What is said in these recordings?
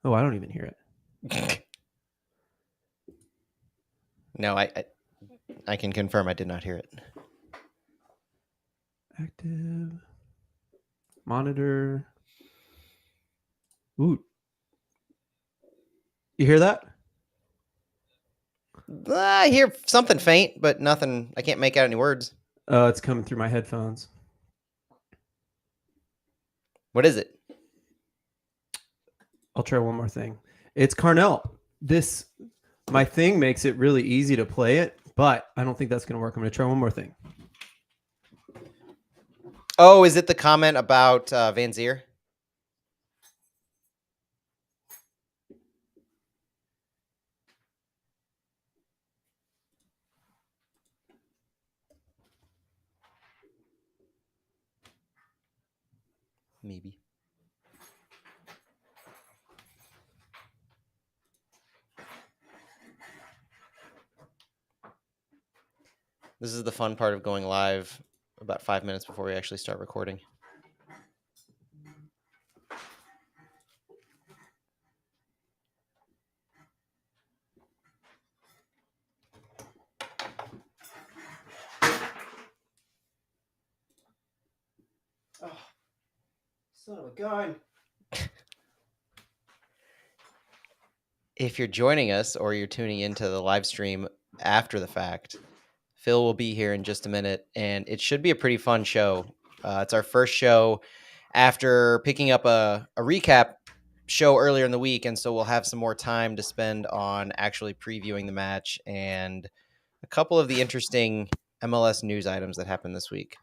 Oh, I don't even hear it. No, I can confirm I did not hear it. Active. Monitor. Ooh. You hear that? I hear something faint, but nothing. I can't make out any words. It's coming through my headphones. What is it? I'll try one more thing. It's Carnell. My thing makes it really easy to play it, but I don't think that's going to work. I'm going to try one more thing. Oh, is it the comment about Van Zier? Maybe. This is the fun part of going live about 5 minutes before we actually start recording. Oh, son of a gun. If you're joining us or you're tuning into the live stream after the fact, Phil will be here in just a minute, and it should be a pretty fun show. It's our first show after picking up a recap show earlier in the week, and so we'll have some more time to spend on actually previewing the match and a couple of the interesting MLS news items that happened this week.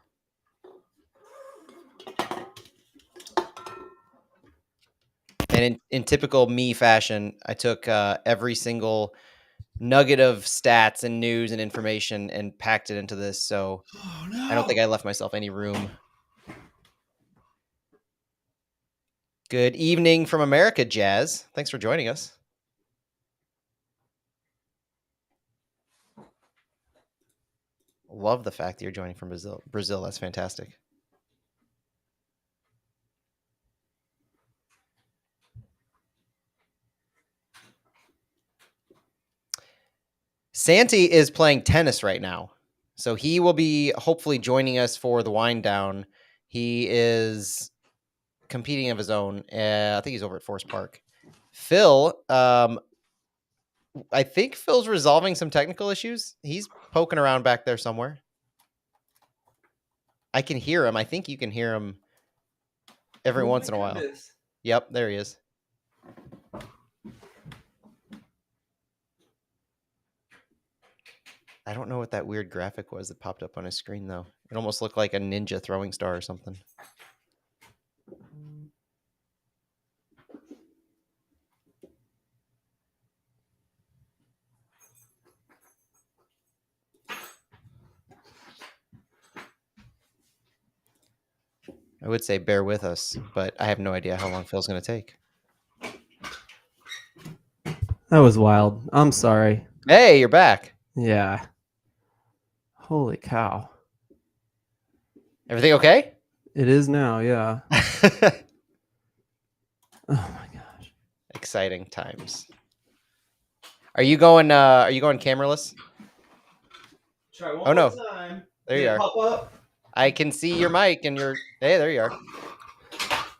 And in typical me fashion, I took every single nugget of stats and news and information and packed it into this. So I don't think I left myself any room. Good evening from America, Jazz. Thanks for joining us. Love the fact that you're joining from Brazil. That's fantastic. Cincy is playing tennis right now, so he will be hopefully joining us for the wind down. He is competing of his own. I think he's over at Forest Park. Phil, I think Phil's resolving some technical issues. He's poking around back there somewhere. I can hear him. I think you can hear him every once in a while. Yep, there he is. I don't know what that weird graphic was that popped up on his screen, though. It almost looked like a ninja throwing star or something. I would say bear with us, but I have no idea how long Phil's going to take. That was wild. I'm sorry. Hey, you're back. Yeah. Holy cow. Everything okay? It is now, yeah. Oh my gosh. Exciting times. Are you going cameraless? Try one more time. There you are. Pop up. I can see your mic and your hey, there you are.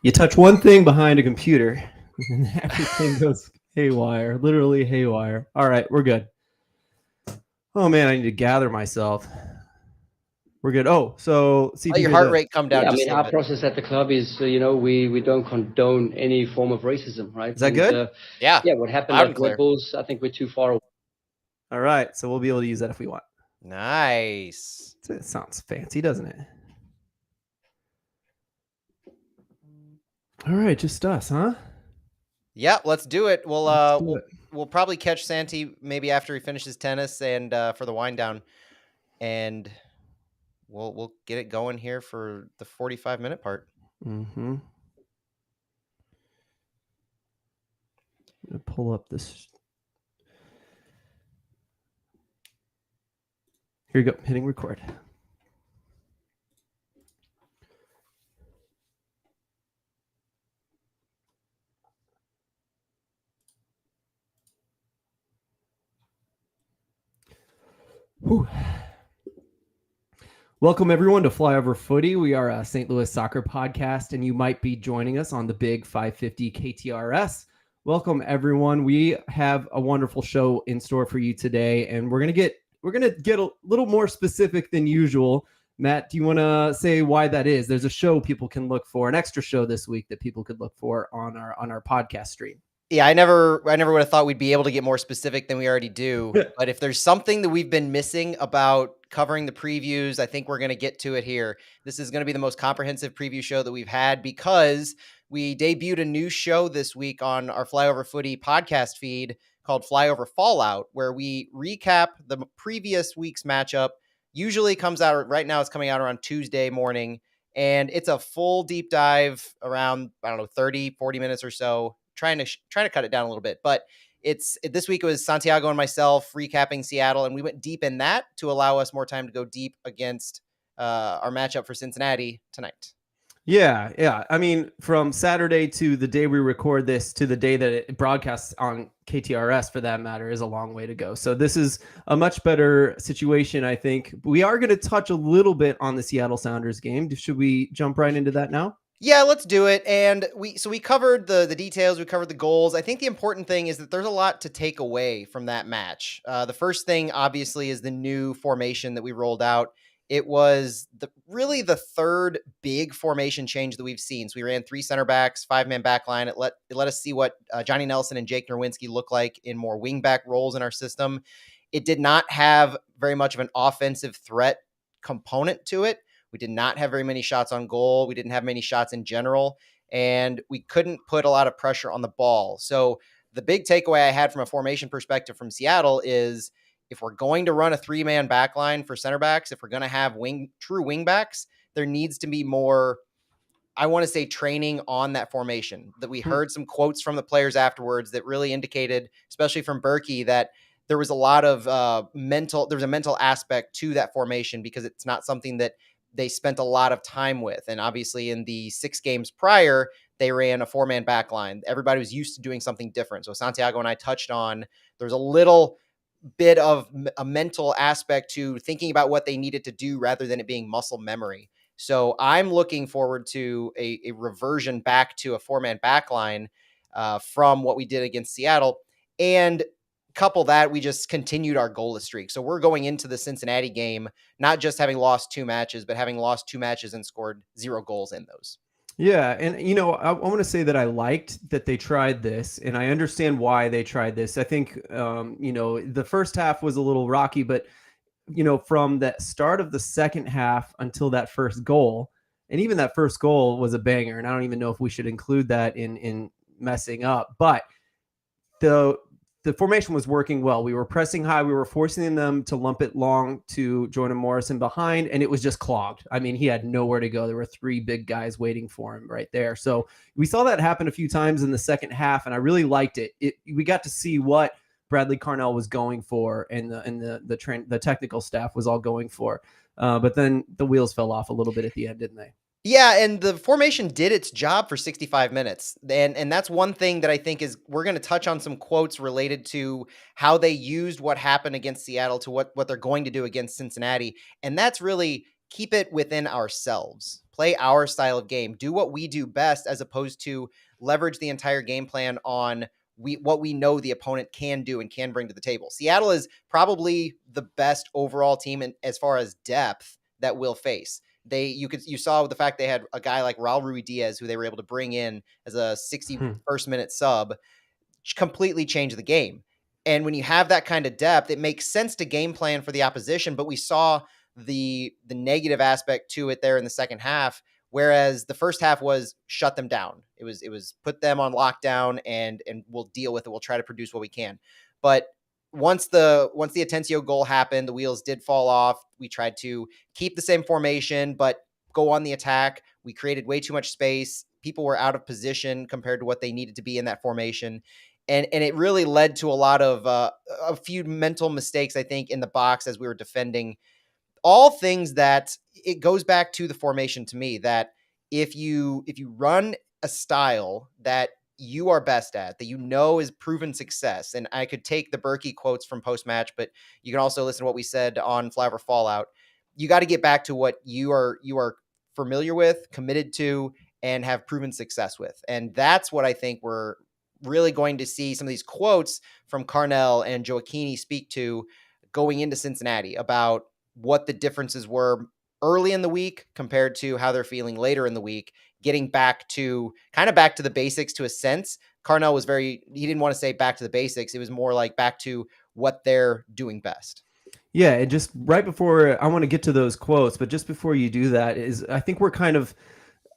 You touch one thing behind a computer and everything goes haywire, literally haywire. All right, we're good. Oh man, I need to gather myself. We're good. Oh, so see if Let your heart rate come down. Yeah, I just mean, a our little bit. process at the club is, we don't condone any form of racism, right? Is that good? Yeah. Yeah, what happened Loud and at clear. Red Bulls, I think we're too far away. All right, so we'll be able to use that if we want. Nice. It sounds fancy, doesn't it? All right, just us, huh? Yeah, let's do it. We'll probably catch Cincy maybe after he finishes tennis and for the wind down, and we'll get it going here for the 45-minute part. Mm-hmm. I'm gonna pull up this. Here you go, hitting record. Whew. Welcome, everyone, to Flyover Footy. We are a St. Louis soccer podcast, and you might be joining us on the big 550 KTRS. Welcome, everyone. We have a wonderful show in store for you today, and we're gonna get a little more specific than usual. Matt, do you want to say why that is? There's a show people can look for, an extra show this week that people could look for on our podcast stream. Yeah, I never would have thought we'd be able to get more specific than we already do. But if there's something that we've been missing about covering the previews, I think we're going to get to it here. This is going to be the most comprehensive preview show that we've had because we debuted a new show this week on our Flyover Footy podcast feed called Flyover Fallout, where we recap the previous week's matchup. Usually comes out right now. It's coming out around Tuesday morning, and it's a full deep dive around, 30, 40 minutes or so. Trying to cut it down a little bit, but this week it was Santiago and myself recapping Seattle, and we went deep in that to allow us more time to go deep against our matchup for Cincinnati tonight. Yeah. I mean, from Saturday to the day we record this to the day that it broadcasts on KTRS, for that matter, is a long way to go. So this is a much better situation, I think. We are going to touch a little bit on the Seattle Sounders game. Should we jump right into that now? Yeah, let's do it. And we covered the details, we covered the goals. I think the important thing is that there's a lot to take away from that match. The first thing, obviously, is the new formation that we rolled out. It was really the third big formation change that we've seen. So we ran 3 center backs, 5-man back line. It let us see what Johnny Nelson and Jake Nerwinski look like in more wingback roles in our system. It did not have very much of an offensive threat component to it. We did not have very many shots on goal. We didn't have many shots in general, and we couldn't put a lot of pressure on the ball. So the big takeaway I had from a formation perspective from Seattle is if we're going to run a 3-man back line for center backs, if we're going to have true wing backs, there needs to be more, I want to say, training on that formation. That we heard some quotes from the players afterwards that really indicated, especially from Berkey, that there was a lot of mental aspect to that formation because it's not something that they spent a lot of time with. And obviously in the 6 games prior, they ran a 4-man back line. Everybody was used to doing something different. So Santiago and I touched on, there's a little bit of a mental aspect to thinking about what they needed to do rather than it being muscle memory. So I'm looking forward to a reversion back to a 4-man back line from what we did against Seattle. And couple that, we just continued our goalless streak. So we're going into the Cincinnati game, not just having lost 2 matches, but having lost 2 matches and scored 0 goals in those. Yeah. And, I want to say that I liked that they tried this, and I understand why they tried this. I think, the first half was a little rocky, but, from the start of the second half until that first goal, and even that first goal was a banger. And I don't even know if we should include that in messing up, but the formation was working well. We were pressing high. We were forcing them to lump it long to Jordan Morrison behind, and it was just clogged. I mean, he had nowhere to go. There were 3 big guys waiting for him right there. So we saw that happen a few times in the second half, and I really liked it. We got to see what Bradley Carnell was going for, and the technical staff was all going for. But then the wheels fell off a little bit at the end, didn't they? Yeah, and the formation did its job for 65 minutes. And that's one thing that I think is we're going to touch on some quotes related to how they used what happened against Seattle to what they're going to do against Cincinnati. And that's really keep it within ourselves. Play our style of game. Do what we do best as opposed to leverage the entire game plan on what we know the opponent can do and can bring to the table. Seattle is probably the best overall team as far as depth that we'll face. You saw the fact they had a guy like Raul Ruidiaz, who they were able to bring in as a 61st minute sub, completely change the game. And when you have that kind of depth, it makes sense to game plan for the opposition. But we saw the negative aspect to it there in the second half, whereas the first half was shut them down. It was put them on lockdown and we'll deal with it. We'll try to produce what we can. But once the Atencio goal happened, the wheels did fall off. We tried to keep the same formation, but go on the attack. We created way too much space. People were out of position compared to what they needed to be in that formation. And it really led to a lot of a few mental mistakes, I think, in the box as we were defending. All things that it goes back to the formation to me, that if you run a style that you are best at, that you know is proven success. And I could take the Berkey quotes from post-match, but you can also listen to what we said on Flyover Fallout. You got to get back to what you are familiar with, committed to, and have proven success with. And that's what I think we're really going to see some of these quotes from Carnell and Gioacchini speak to going into Cincinnati about what the differences were early in the week compared to how they're feeling later in the week, getting back to the basics to a sense. Carnell was he didn't want to say back to the basics. It was more like back to what they're doing best. Yeah, and just right before I want to get to those quotes, but just before you do that, is I think we're kind of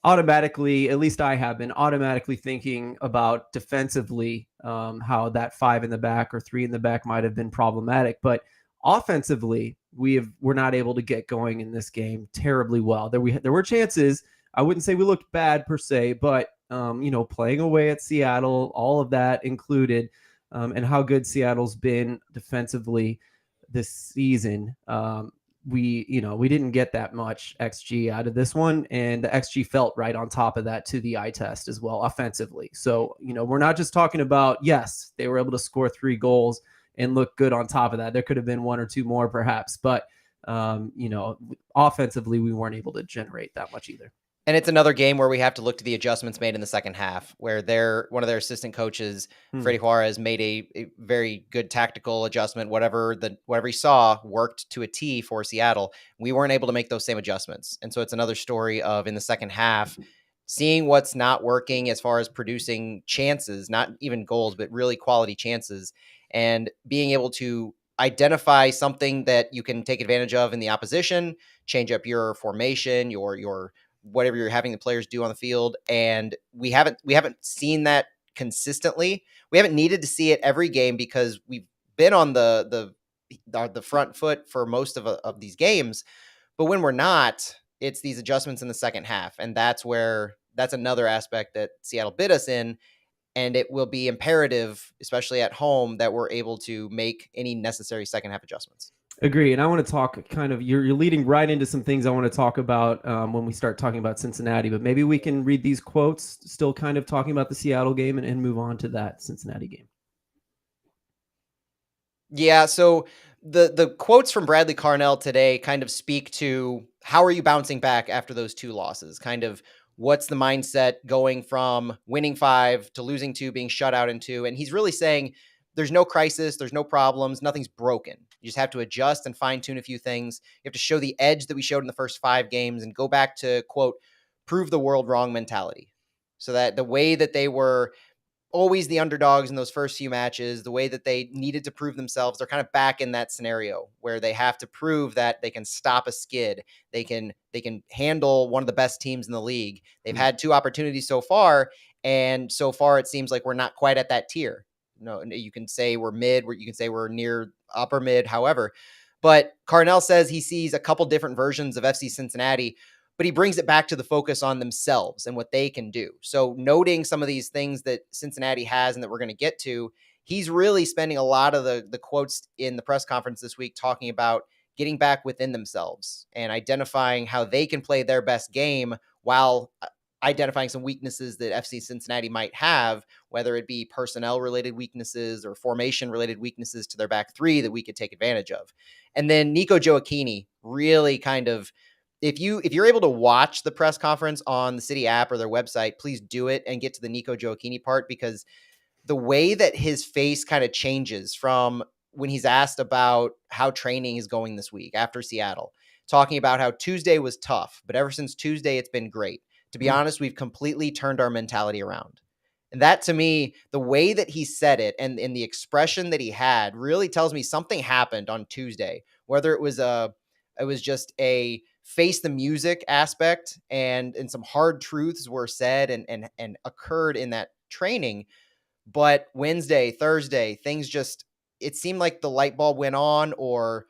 automatically, at least I have been automatically thinking about defensively, how that 5 in the back or 3 in the back might have been problematic, but offensively, we're not able to get going in this game terribly well. There were chances. I wouldn't say we looked bad per se, but playing away at Seattle, all of that included, and how good Seattle's been defensively this season. We didn't get that much XG out of this one, and the XG felt right on top of that to the eye test as well offensively. So, we're not just talking about, yes, they were able to score 3 goals and look good on top of that. There could have been 1 or 2 more perhaps, but offensively, we weren't able to generate that much either. And it's another game where we have to look to the adjustments made in the second half, where one of their assistant coaches, Freddie Juarez, made a very good tactical adjustment. Whatever he saw worked to a T for Seattle. We weren't able to make those same adjustments. And so it's another story of, in the second half, seeing what's not working as far as producing chances, not even goals, but really quality chances, and being able to identify something that you can take advantage of in the opposition, change up your formation, your whatever you're having the players do on the field. And we haven't seen that consistently. We haven't needed to see it every game because we've been on the front foot for most of these games. But when we're not, it's these adjustments in the second half. And that's another aspect that Seattle bit us in. And it will be imperative, especially at home, that we're able to make any necessary second half adjustments. Agree. And I want to talk you're leading right into some things I want to talk about when we start talking about Cincinnati, but maybe we can read these quotes still kind of talking about the Seattle game and move on to that Cincinnati game. Yeah. So the quotes from Bradley Carnell today kind of speak to how are you bouncing back after those 2 losses? Kind of what's the mindset going from winning 5 to losing 2, being shut out in 2. And he's really saying, there's no crisis. There's no problems. Nothing's broken. You just have to adjust and fine tune a few things. You have to show the edge that we showed in the first 5 games and go back to, quote, prove the world wrong mentality. So that the way that they were always the underdogs in those first few matches, the way that they needed to prove themselves, they're kind of back in that scenario where they have to prove that they can stop a skid. They can handle one of the best teams in the league. They've had 2 opportunities so far. And so far it seems like we're not quite at that tier. No, you can say we're mid, you can say we're near upper mid, however. But Carnell says he sees a couple different versions of FC Cincinnati, but he brings it back to the focus on themselves and what they can do. So noting some of these things that Cincinnati has and that we're going to get to, he's really spending a lot of the quotes in the press conference this week talking about getting back within themselves and identifying how they can play their best game while identifying some weaknesses that FC Cincinnati might have, whether it be personnel related weaknesses or formation related weaknesses to their back 3 that we could take advantage of. And then Nico Gioacchini really kind of, if you're able to watch the press conference on the City app or their website, please do it and get to the Nico Gioacchini part, because the way that his face kind of changes from when he's asked about how training is going this week after Seattle, talking about how Tuesday was tough, but ever since Tuesday, it's been great. To be honest, we've completely turned our mentality around. And that, to me, the way that he said it and the expression that he had really tells me something happened on Tuesday, whether it was just a face the music aspect and some hard truths were said and occurred in that training. But Wednesday, Thursday, things just, it seemed like the light bulb went on, or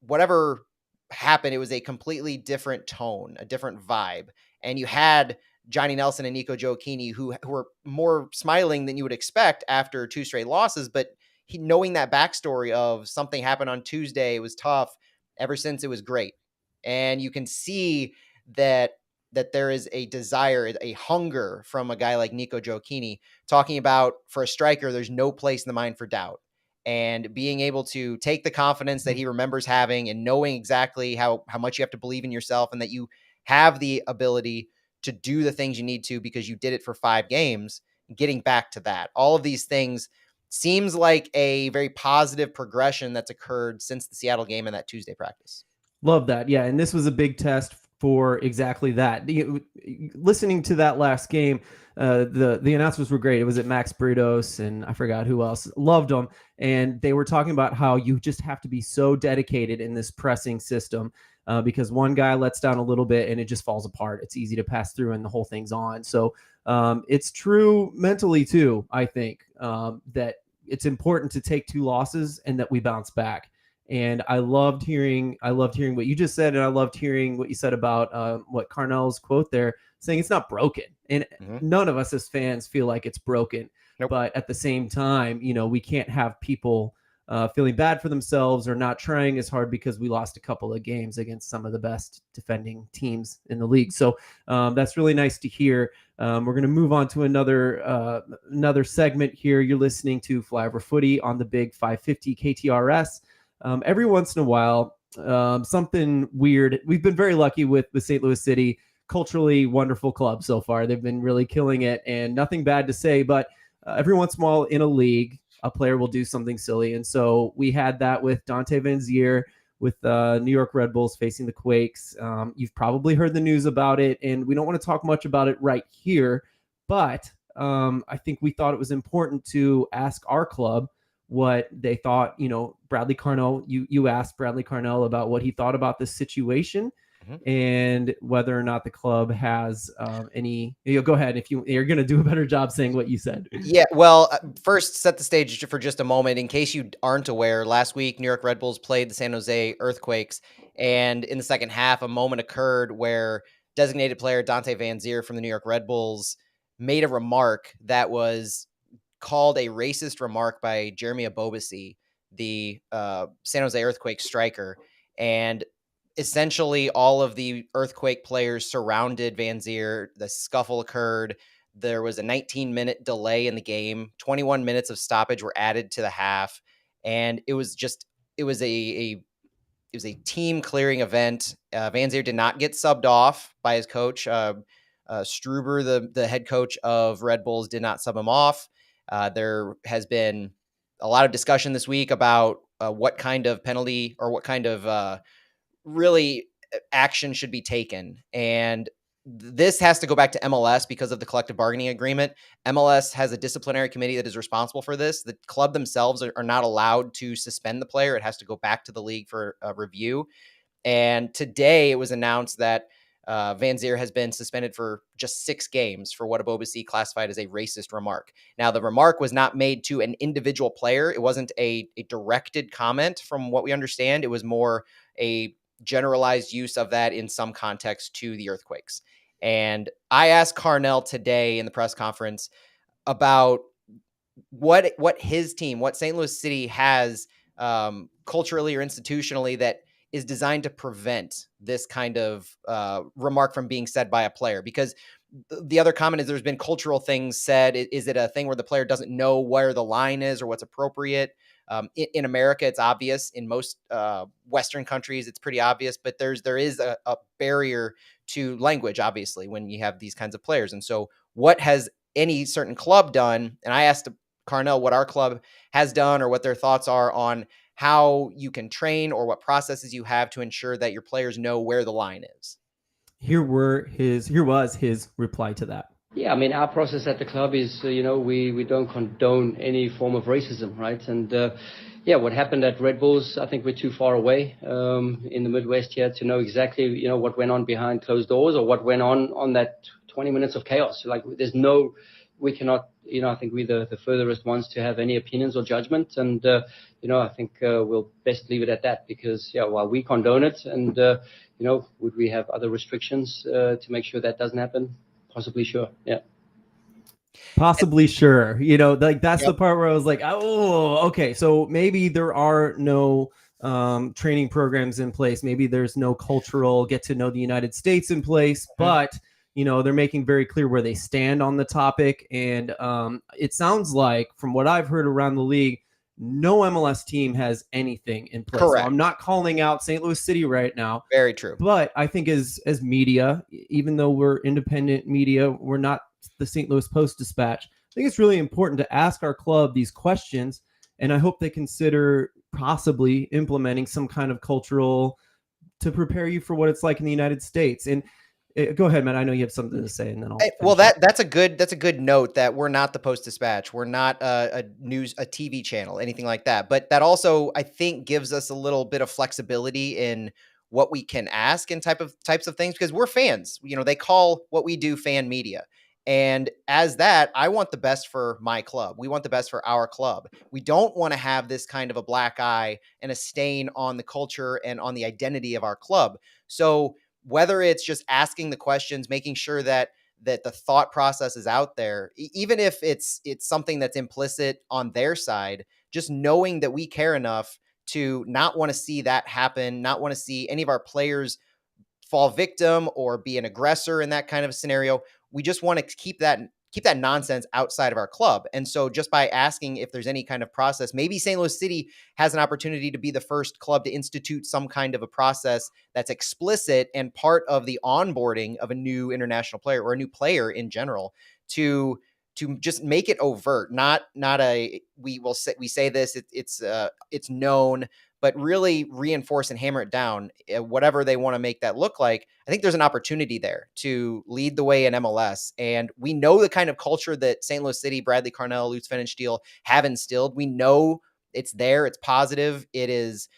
whatever happened, it was a completely different tone, a different vibe. And you had Johnny Nelson and Nico Gioacchini who were more smiling than you would expect after 2 straight losses. But knowing that backstory of something happened on Tuesday, it was tough. Ever since, it was great. And you can see that that there is a desire, a hunger from a guy like Nico Gioacchini, talking about for a striker, there's no place in the mind for doubt. And being able to take the confidence that he remembers having and knowing exactly how much you have to believe in yourself and that you have the ability to do the things you need to because you did it for 5 games, getting back to that. All of these things seems like a very positive progression that's occurred since the Seattle game and that Tuesday practice. Love that. Yeah. And this was a big test for exactly that. Listening to that last game, the announcements were great. It was at Max Britos and I forgot who else. Loved them. And they were talking about how you just have to be so dedicated in this pressing system because one guy lets down a little bit and it just falls apart. It's easy to pass through and the whole thing's on. So it's true mentally too, I think, that it's important to take 2 losses and that we bounce back. And I loved hearing what you just said. And I loved hearing what you said about what Carnell's quote there saying it's not broken. And none of us as fans feel like it's broken. Nope. But at the same time, we can't have people feeling bad for themselves or not trying as hard because we lost a couple of games against some of the best defending teams in the league. So that's really nice to hear. We're going to move on to another segment here. You're listening to Flyover Footy on the big 550 KTRS. Every once in a while, something weird. We've been very lucky with the St. Louis City, culturally wonderful club so far. They've been really killing it and nothing bad to say, but every once in a while in a league, a player will do something silly. And so we had that with Dante Van Zier with New York Red Bulls facing the Quakes. You've probably heard the news about it, and we don't want to talk much about it right here, but I think we thought it was important to ask our club what they thought. Bradley Carnell, you asked Bradley Carnell about what he thought about this situation and whether or not the club has any. Go ahead if you're going to do a better job saying what you said. Yeah, well, first set the stage for just a moment. In case you aren't aware, last week New York Red Bulls played the San Jose Earthquakes, and in the second half, a moment occurred where designated player Dante Van Zier from the New York Red Bulls made a remark that was called a racist remark by Jeremy Abobasi, the San Jose Earthquake striker. And essentially all of the Earthquake players surrounded Van Zier. The scuffle occurred. There was a 19-minute delay in the game. 21 minutes of stoppage were added to the half. And it was a team clearing event. Van Zier did not get subbed off by his coach. Struber, the head coach of Red Bulls, did not sub him off. There has been a lot of discussion this week about what kind of penalty or what kind of really action should be taken. And this has to go back to MLS because of the collective bargaining agreement. MLS has a disciplinary committee that is responsible for this. The club themselves are not allowed to suspend the player. It has to go back to the league for a review. And today it was announced that Van Zier has been suspended for just 6 games for what Abobasi classified as a racist remark. Now, the remark was not made to an individual player. It wasn't a directed comment from what we understand. It was more a generalized use of that in some context to the Earthquakes. And I asked Carnell today in the press conference about what his team, what St. Louis City has culturally or institutionally that is designed to prevent this kind of remark from being said by a player. Because the other comment is there's been cultural things said. Is it a thing where the player doesn't know where the line is or what's appropriate? In America, it's obvious. In most Western countries, it's pretty obvious. But there is a barrier to language, obviously, when you have these kinds of players. And so what has any certain club done? And I asked Carnell what our club has done or what their thoughts are on how you can train or what processes you have to ensure that your players know where the line is. Here was his reply to that. Yeah, I mean, our process at the club is, we don't condone any form of racism, right? And what happened at Red Bulls, I think we're too far away in the Midwest here to know exactly, what went on behind closed doors or what went on that 20 minutes of chaos. Like, we cannot, I think we're the furthest ones to have any opinions or judgment. And, I think we'll best leave it at that because, while we condone it and, would we have other restrictions to make sure that doesn't happen? Possibly, sure. Yeah. Possibly, sure. That's the part where I was like, oh, okay. So maybe there are no training programs in place. Maybe there's no cultural get to know the United States in place, but they're making very clear where they stand on the topic. And it sounds like, from what I've heard around the league, no MLS team has anything in place. Correct. So I'm not calling out St. Louis City right now. Very true. But I think as media, even though we're independent media, we're not the St. Louis Post-Dispatch. I think it's really important to ask our club these questions, and I hope they consider possibly implementing some kind of cultural to prepare you for what it's like in the United States. And go ahead, Matt. I know you have something to say, and then I'll. That's a good note that we're not the Post-Dispatch. We're not a TV channel, anything like that. But that also, I think, gives us a little bit of flexibility in what we can ask and types of things, because we're fans. They call what we do fan media. And as that, I want the best for my club. We want the best for our club. We don't want to have this kind of a black eye and a stain on the culture and on the identity of our club. So whether it's just asking the questions, making sure that the thought process is out there, even if it's something that's implicit on their side, just knowing that we care enough to not want to see that happen, not want to see any of our players fall victim or be an aggressor in that kind of scenario. We just want to keep that nonsense outside of our club. And so just by asking if there's any kind of process, maybe St. Louis City has an opportunity to be the first club to institute some kind of a process that's explicit and part of the onboarding of a new international player or a new player in general, to just make it overt, not we say this, it's known, but really reinforce and hammer it down, whatever they want to make that look like. I think there's an opportunity there to lead the way in MLS. And we know the kind of culture that St. Louis City, Bradley Carnell, Lutz Pfannenstiel have instilled. We know it's there. It's positive. It is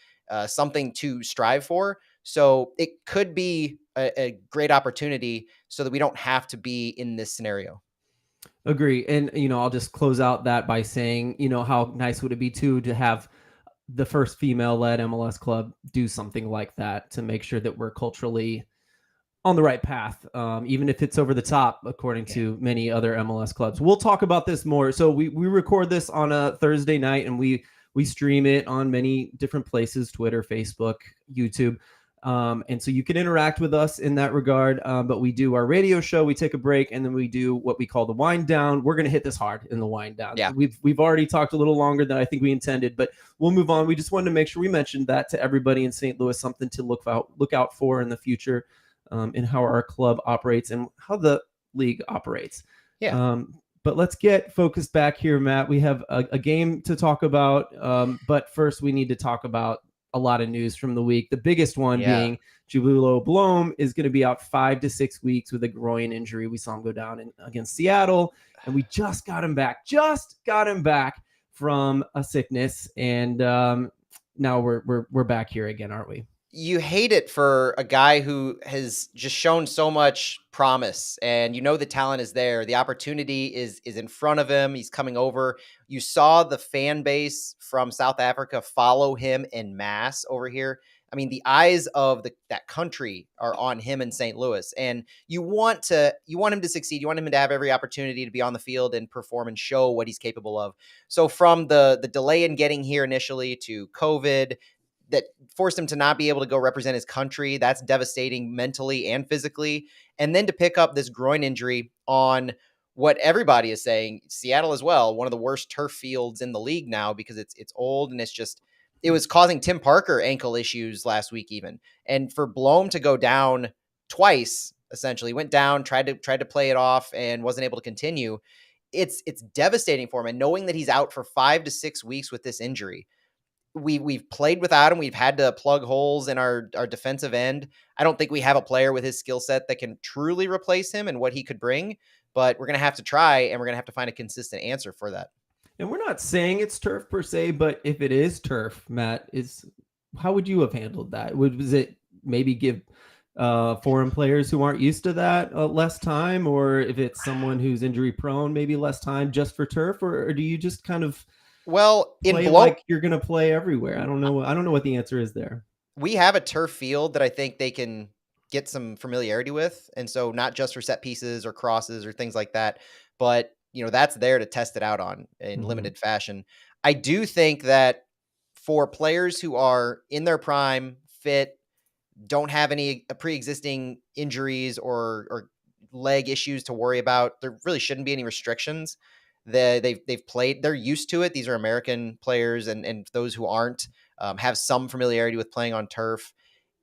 something to strive for. So it could be a great opportunity so that we don't have to be in this scenario. Agree. And, I'll just close out that by saying, how nice would it be too to have the first female-led MLS club do something like that, to make sure that we're culturally on the right path, even if it's over the top, according to many other MLS clubs. We'll talk about this more. So we record this on a Thursday night, and we stream it on many different places: Twitter, Facebook, YouTube. And so you can interact with us in that regard. But we do our radio show, we take a break, and then we do what we call the wind down. We're going to hit this hard in the wind down. Yeah. We've already talked a little longer than I think we intended, but we'll move on. We just wanted to make sure we mentioned that to everybody in St. Louis, something to look out for in the future, in how our club operates and how the league operates. Yeah. But let's get focused back here, Matt. We have a game to talk about, but first we need to talk about a lot of news from the week. The biggest one being Jubilee Blom is going to be out 5 to 6 weeks with a groin injury. We saw him go down against Seattle, and we just got him back from a sickness. And now we're back here again, aren't we? You hate it for a guy who has just shown so much promise, and the talent is there. The opportunity is in front of him. He's coming over. You saw the fan base from South Africa follow him en masse over here. I mean, the eyes of that country are on him in St. Louis, and you want him to succeed. You want him to have every opportunity to be on the field and perform and show what he's capable of. So from the delay in getting here initially to COVID, that forced him to not be able to go represent his country. That's devastating mentally and physically. And then to pick up this groin injury on what everybody is saying, Seattle as well, one of the worst turf fields in the league now, because it's old, and it was causing Tim Parker ankle issues last week even. And for Blom to go down twice, essentially went down, tried to play it off and wasn't able to continue. It's devastating for him. And knowing that he's out for 5 to 6 weeks with this injury, we've played without him. We've had to plug holes in our defensive end. I don't think we have a player with his skill set that can truly replace him and what he could bring, but we're going to have to try, and we're going to have to find a consistent answer for that. And we're not saying it's turf per se, but if it is turf, Matt, how would you have handled that? Was it maybe give foreign players who aren't used to that less time, or if it's someone who's injury prone, maybe less time just for turf, or do you just kind of play like you're going to play everywhere? I don't know what the answer is there. We have a turf field that I think they can get some familiarity with. And so not just for set pieces or crosses or things like that, but that's there to test it out on in limited fashion. I do think that for players who are in their prime, fit, don't have any pre-existing injuries or leg issues to worry about. There really shouldn't be any restrictions. They've played. They're used to it. These are American players, and those who aren't have some familiarity with playing on turf.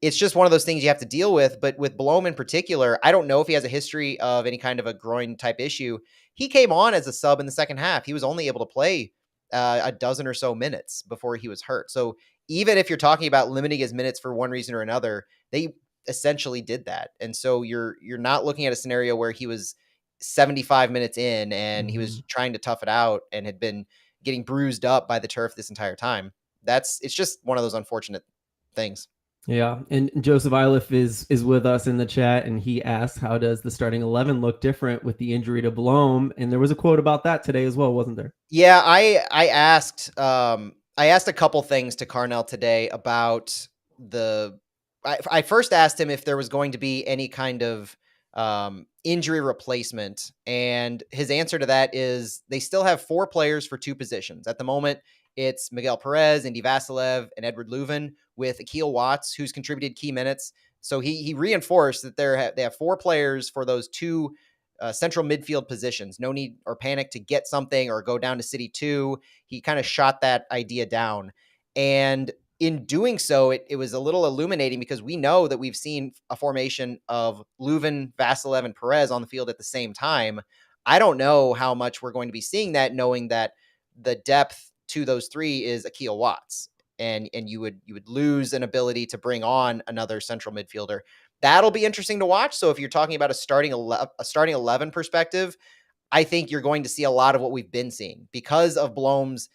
It's just one of those things you have to deal with. But with Blom in particular, I don't know if he has a history of any kind of a groin type issue. He came on as a sub in the second half. He was only able to play a dozen or so minutes before he was hurt. So even if you're talking about limiting his minutes for one reason or another, they essentially did that. And so you're not looking at a scenario where he was 75 minutes in and he was trying to tough it out and had been getting bruised up by the turf this entire time. It's just one of those unfortunate things. Yeah, and Joseph Iliff is with us in the chat, and he asked, how does the starting 11 look different with the injury to Blom? And there was a quote about that today as well, wasn't there? Yeah, I asked a couple things to Carnell today about I first asked him if there was going to be any kind of injury replacement, and his answer to that is they still have 4 players for 2 positions. At the moment, it's Miguel Perez, Indy Vassilev, and Edward Leuven, with Akil Watts, who's contributed key minutes. So he reinforced that they have 4 players for those 2 central midfield positions. No need or panic to get something or go down to City 2. He kind of shot that idea down. And in doing so, it was a little illuminating because we know that we've seen a formation of Leuven, Vassilev, and Perez on the field at the same time. I don't know how much we're going to be seeing that, knowing that the depth to those 3 is Akil Watts. And you would lose an ability to bring on another central midfielder. That'll be interesting to watch. So if you're talking about a starting 11 perspective, I think you're going to see a lot of what we've been seeing because of Blom's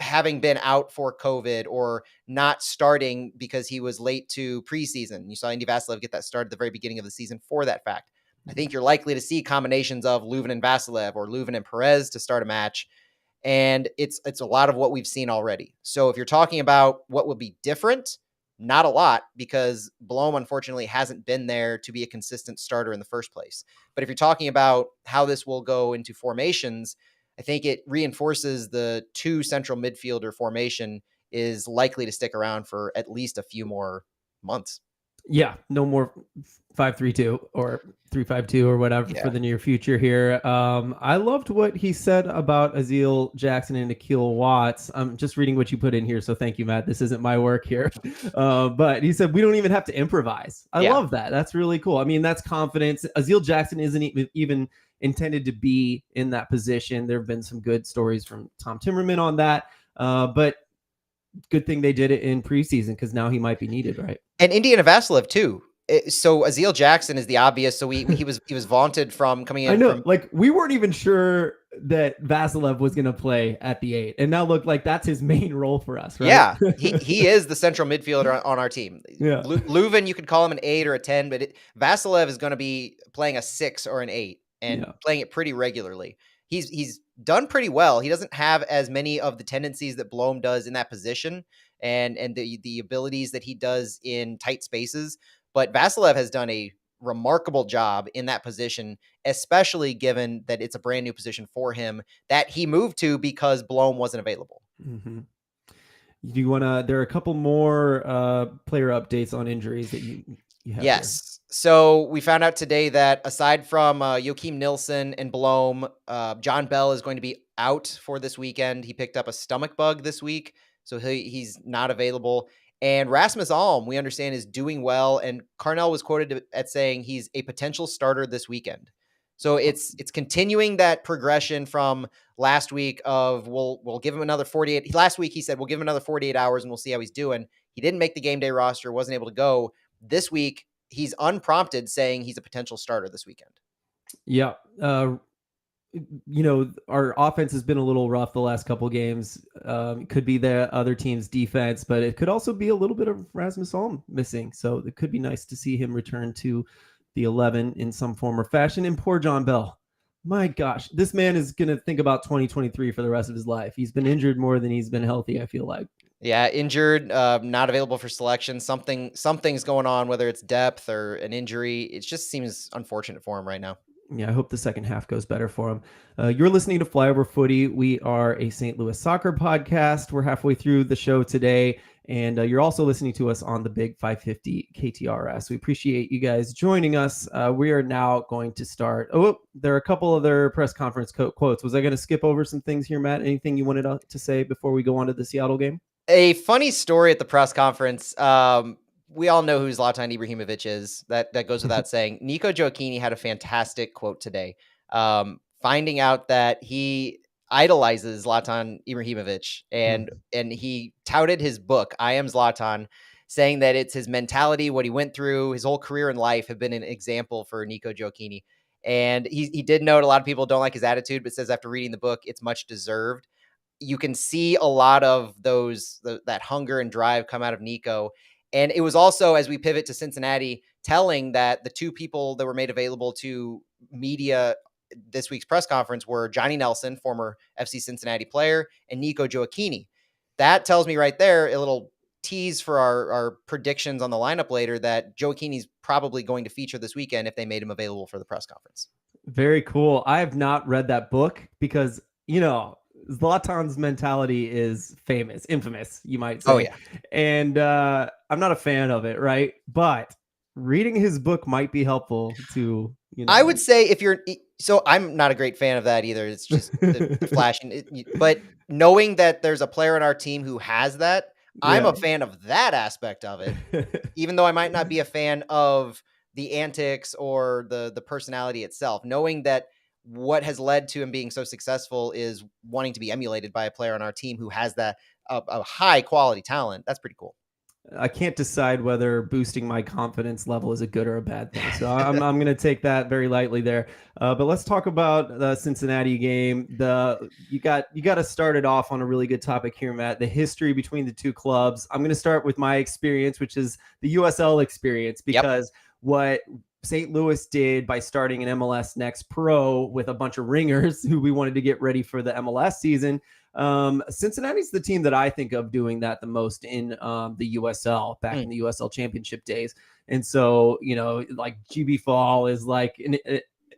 having been out for COVID or not starting because he was late to preseason. You saw Indy Vassilev get that start at the very beginning of the season for that fact. I think you're likely to see combinations of Leuven and Vassilev or Leuven and Perez to start a match. And it's a lot of what we've seen already. So if you're talking about what will be different, not a lot, because Blom unfortunately hasn't been there to be a consistent starter in the first place. But if you're talking about how this will go into formations, I think it reinforces the 2 central midfielder formation is likely to stick around for at least a few more months. Yeah, no more 5-3-2 or 3-5-2 or whatever for the near future here. I loved what he said about Azil Jackson and Akil Watts. I'm just reading what you put in here, so thank you, Matt. This isn't my work here. But he said we don't even have to improvise. I love that. That's really cool. I mean, that's confidence. Azil Jackson isn't even intended to be in that position. There have been some good stories from Tom Timmerman on that. But good thing they did it in preseason because now he might be needed, right? And Indiana Vassilev too. So Azil Jackson is the obvious. So he was vaunted from coming in. I know, like we weren't even sure that Vassilev was going to play at the 8, and now look like that's his main role for us, right? Yeah, he is the central midfielder on our team. Yeah, Leuven, you could call him an 8 or a 10, but Vassilev is going to be playing a 6 or an 8 and playing it pretty regularly. He's done pretty well. He doesn't have as many of the tendencies that Blom does in that position and the abilities that he does in tight spaces. But Vassilev has done a remarkable job in that position, especially given that it's a brand new position for him that he moved to because Blom wasn't available. Mm-hmm. Do you want to? There are a couple more player updates on injuries that you have. Yes. Here. So we found out today that aside from Joachim Nilsson and Blom, John Bell is going to be out for this weekend. He picked up a stomach bug this week, so he's not available. And Rasmus Alm, we understand, is doing well. And Carnell was quoted at saying he's a potential starter this weekend. So it's continuing that progression from last week of we'll give him another 48. Last week he said we'll give him another 48 hours and we'll see how he's doing. He didn't make the game day roster, wasn't able to go. This week he's unprompted saying he's a potential starter this weekend. Yeah. Our offense has been a little rough the last couple games. Could be the other team's defense, but it could also be a little bit of Rasmus Alm missing. So it could be nice to see him return to the 11 in some form or fashion. And poor John Bell. My gosh, this man is going to think about 2023 for the rest of his life. He's been injured more than he's been healthy, I feel like. Yeah, injured, not available for selection. Something's going on, whether it's depth or an injury. It just seems unfortunate for him right now. Yeah, I hope the second half goes better for him. You're listening to Flyover Footy. We are a St. Louis soccer podcast. We're halfway through the show today, and you're also listening to us on the Big 550 KTRS. We appreciate you guys joining us. We are now going to start. Oh, there are a couple other press conference quotes. Was I going to skip over some things here, Matt? Anything you wanted to say before we go on to the Seattle game? A funny story at the press conference. We all know who Zlatan Ibrahimovic is. That goes without saying. Nico Gioacchini had a fantastic quote today, finding out that he idolizes Zlatan Ibrahimovic, and he touted his book, I Am Zlatan, saying that it's his mentality, what he went through, his whole career and life have been an example for Nico Gioacchini. And he did note a lot of people don't like his attitude, but says after reading the book, it's much deserved. You can see a lot of that hunger and drive come out of Nico. And it was also, as we pivot to Cincinnati, telling that the two people that were made available to media this week's press conference were Johnny Nelson, former FC Cincinnati player, and Nico Gioacchini. That tells me right there, a little tease for our predictions on the lineup later, that Gioacchini's probably going to feature this weekend if they made him available for the press conference. Very cool. I have not read that book because, Zlatan's mentality is infamous, you might say. Oh, yeah. And I'm not a fan of it, right? But reading his book might be helpful to, I would say so I'm not a great fan of that either. It's just the flashing. But knowing that there's a player on our team who has that, I'm a fan of that aspect of it, even though I might not be a fan of the antics or the personality itself. Knowing that what has led to him being so successful is wanting to be emulated by a player on our team who has that a high quality talent. That's pretty cool. I can't decide whether boosting my confidence level is a good or a bad thing. So I'm going to take that very lightly there. But let's talk about the Cincinnati game. You got to start it off on a really good topic here, Matt. The history between the two clubs. I'm going to start with my experience, which is the USL experience, because what St. Louis did by starting an MLS Next Pro with a bunch of ringers who we wanted to get ready for the MLS season. Cincinnati's the team that I think of doing that the most in the USL back in the USL Championship days. And so, like GB Fall is like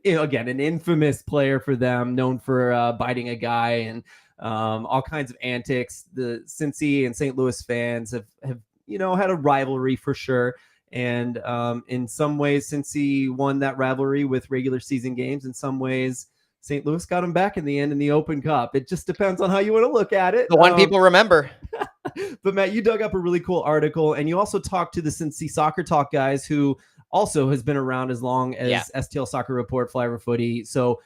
again an infamous player for them, known for biting a guy and all kinds of antics. The Cincy and St. Louis fans have had a rivalry for sure. And in some ways, Cincy won that rivalry with regular season games. In some ways, St. Louis got him back in the end in the Open Cup. It just depends on how you want to look at it. The one people remember. But Matt, you dug up a really cool article, and you also talked to the Cincy Soccer Talk guys, who also has been around as long as STL Soccer Report, Flyover Footy. So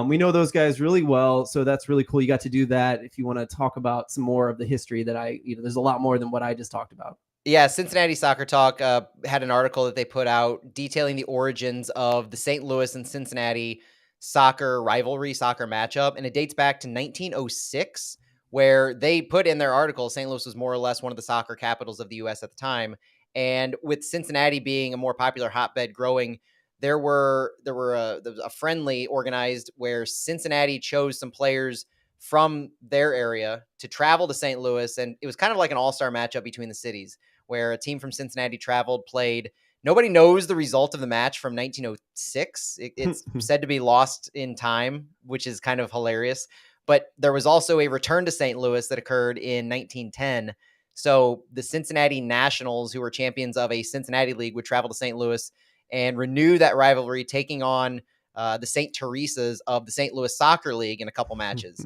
we know those guys really well. So that's really cool. You got to do that. If you want to talk about some more of the history that there's a lot more than what I just talked about. Yeah, Cincinnati Soccer Talk had an article that they put out detailing the origins of the St. Louis and Cincinnati soccer rivalry, soccer matchup, and it dates back to 1906, where they put in their article St. Louis was more or less one of the soccer capitals of the U.S. at the time, and with Cincinnati being a more popular hotbed growing, there was a friendly organized where Cincinnati chose some players from their area to travel to St. Louis, and it was kind of like an all-star matchup between the cities, where a team from Cincinnati traveled, played. Nobody knows the result of the match from 1906. It's said to be lost in time, which is kind of hilarious. But there was also a return to St. Louis that occurred in 1910. So the Cincinnati Nationals, who were champions of a Cincinnati league, would travel to St. Louis and renew that rivalry, taking on the St. Teresa's of the St. Louis Soccer League in a couple matches.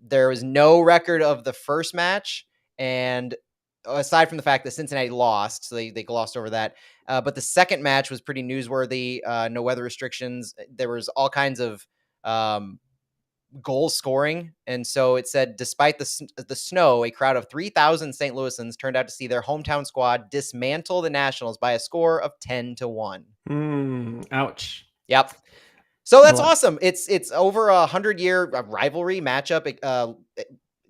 There was no record of the first match, and aside from the fact that Cincinnati lost, so they glossed over that. But the second match was pretty newsworthy. No weather restrictions. There was all kinds of goal scoring. And so it said, despite the snow, a crowd of 3,000 St. Louisans turned out to see their hometown squad dismantle the Nationals by a score of 10-1. Ouch. Yep. So that's awesome. It's over 100-year rivalry matchup.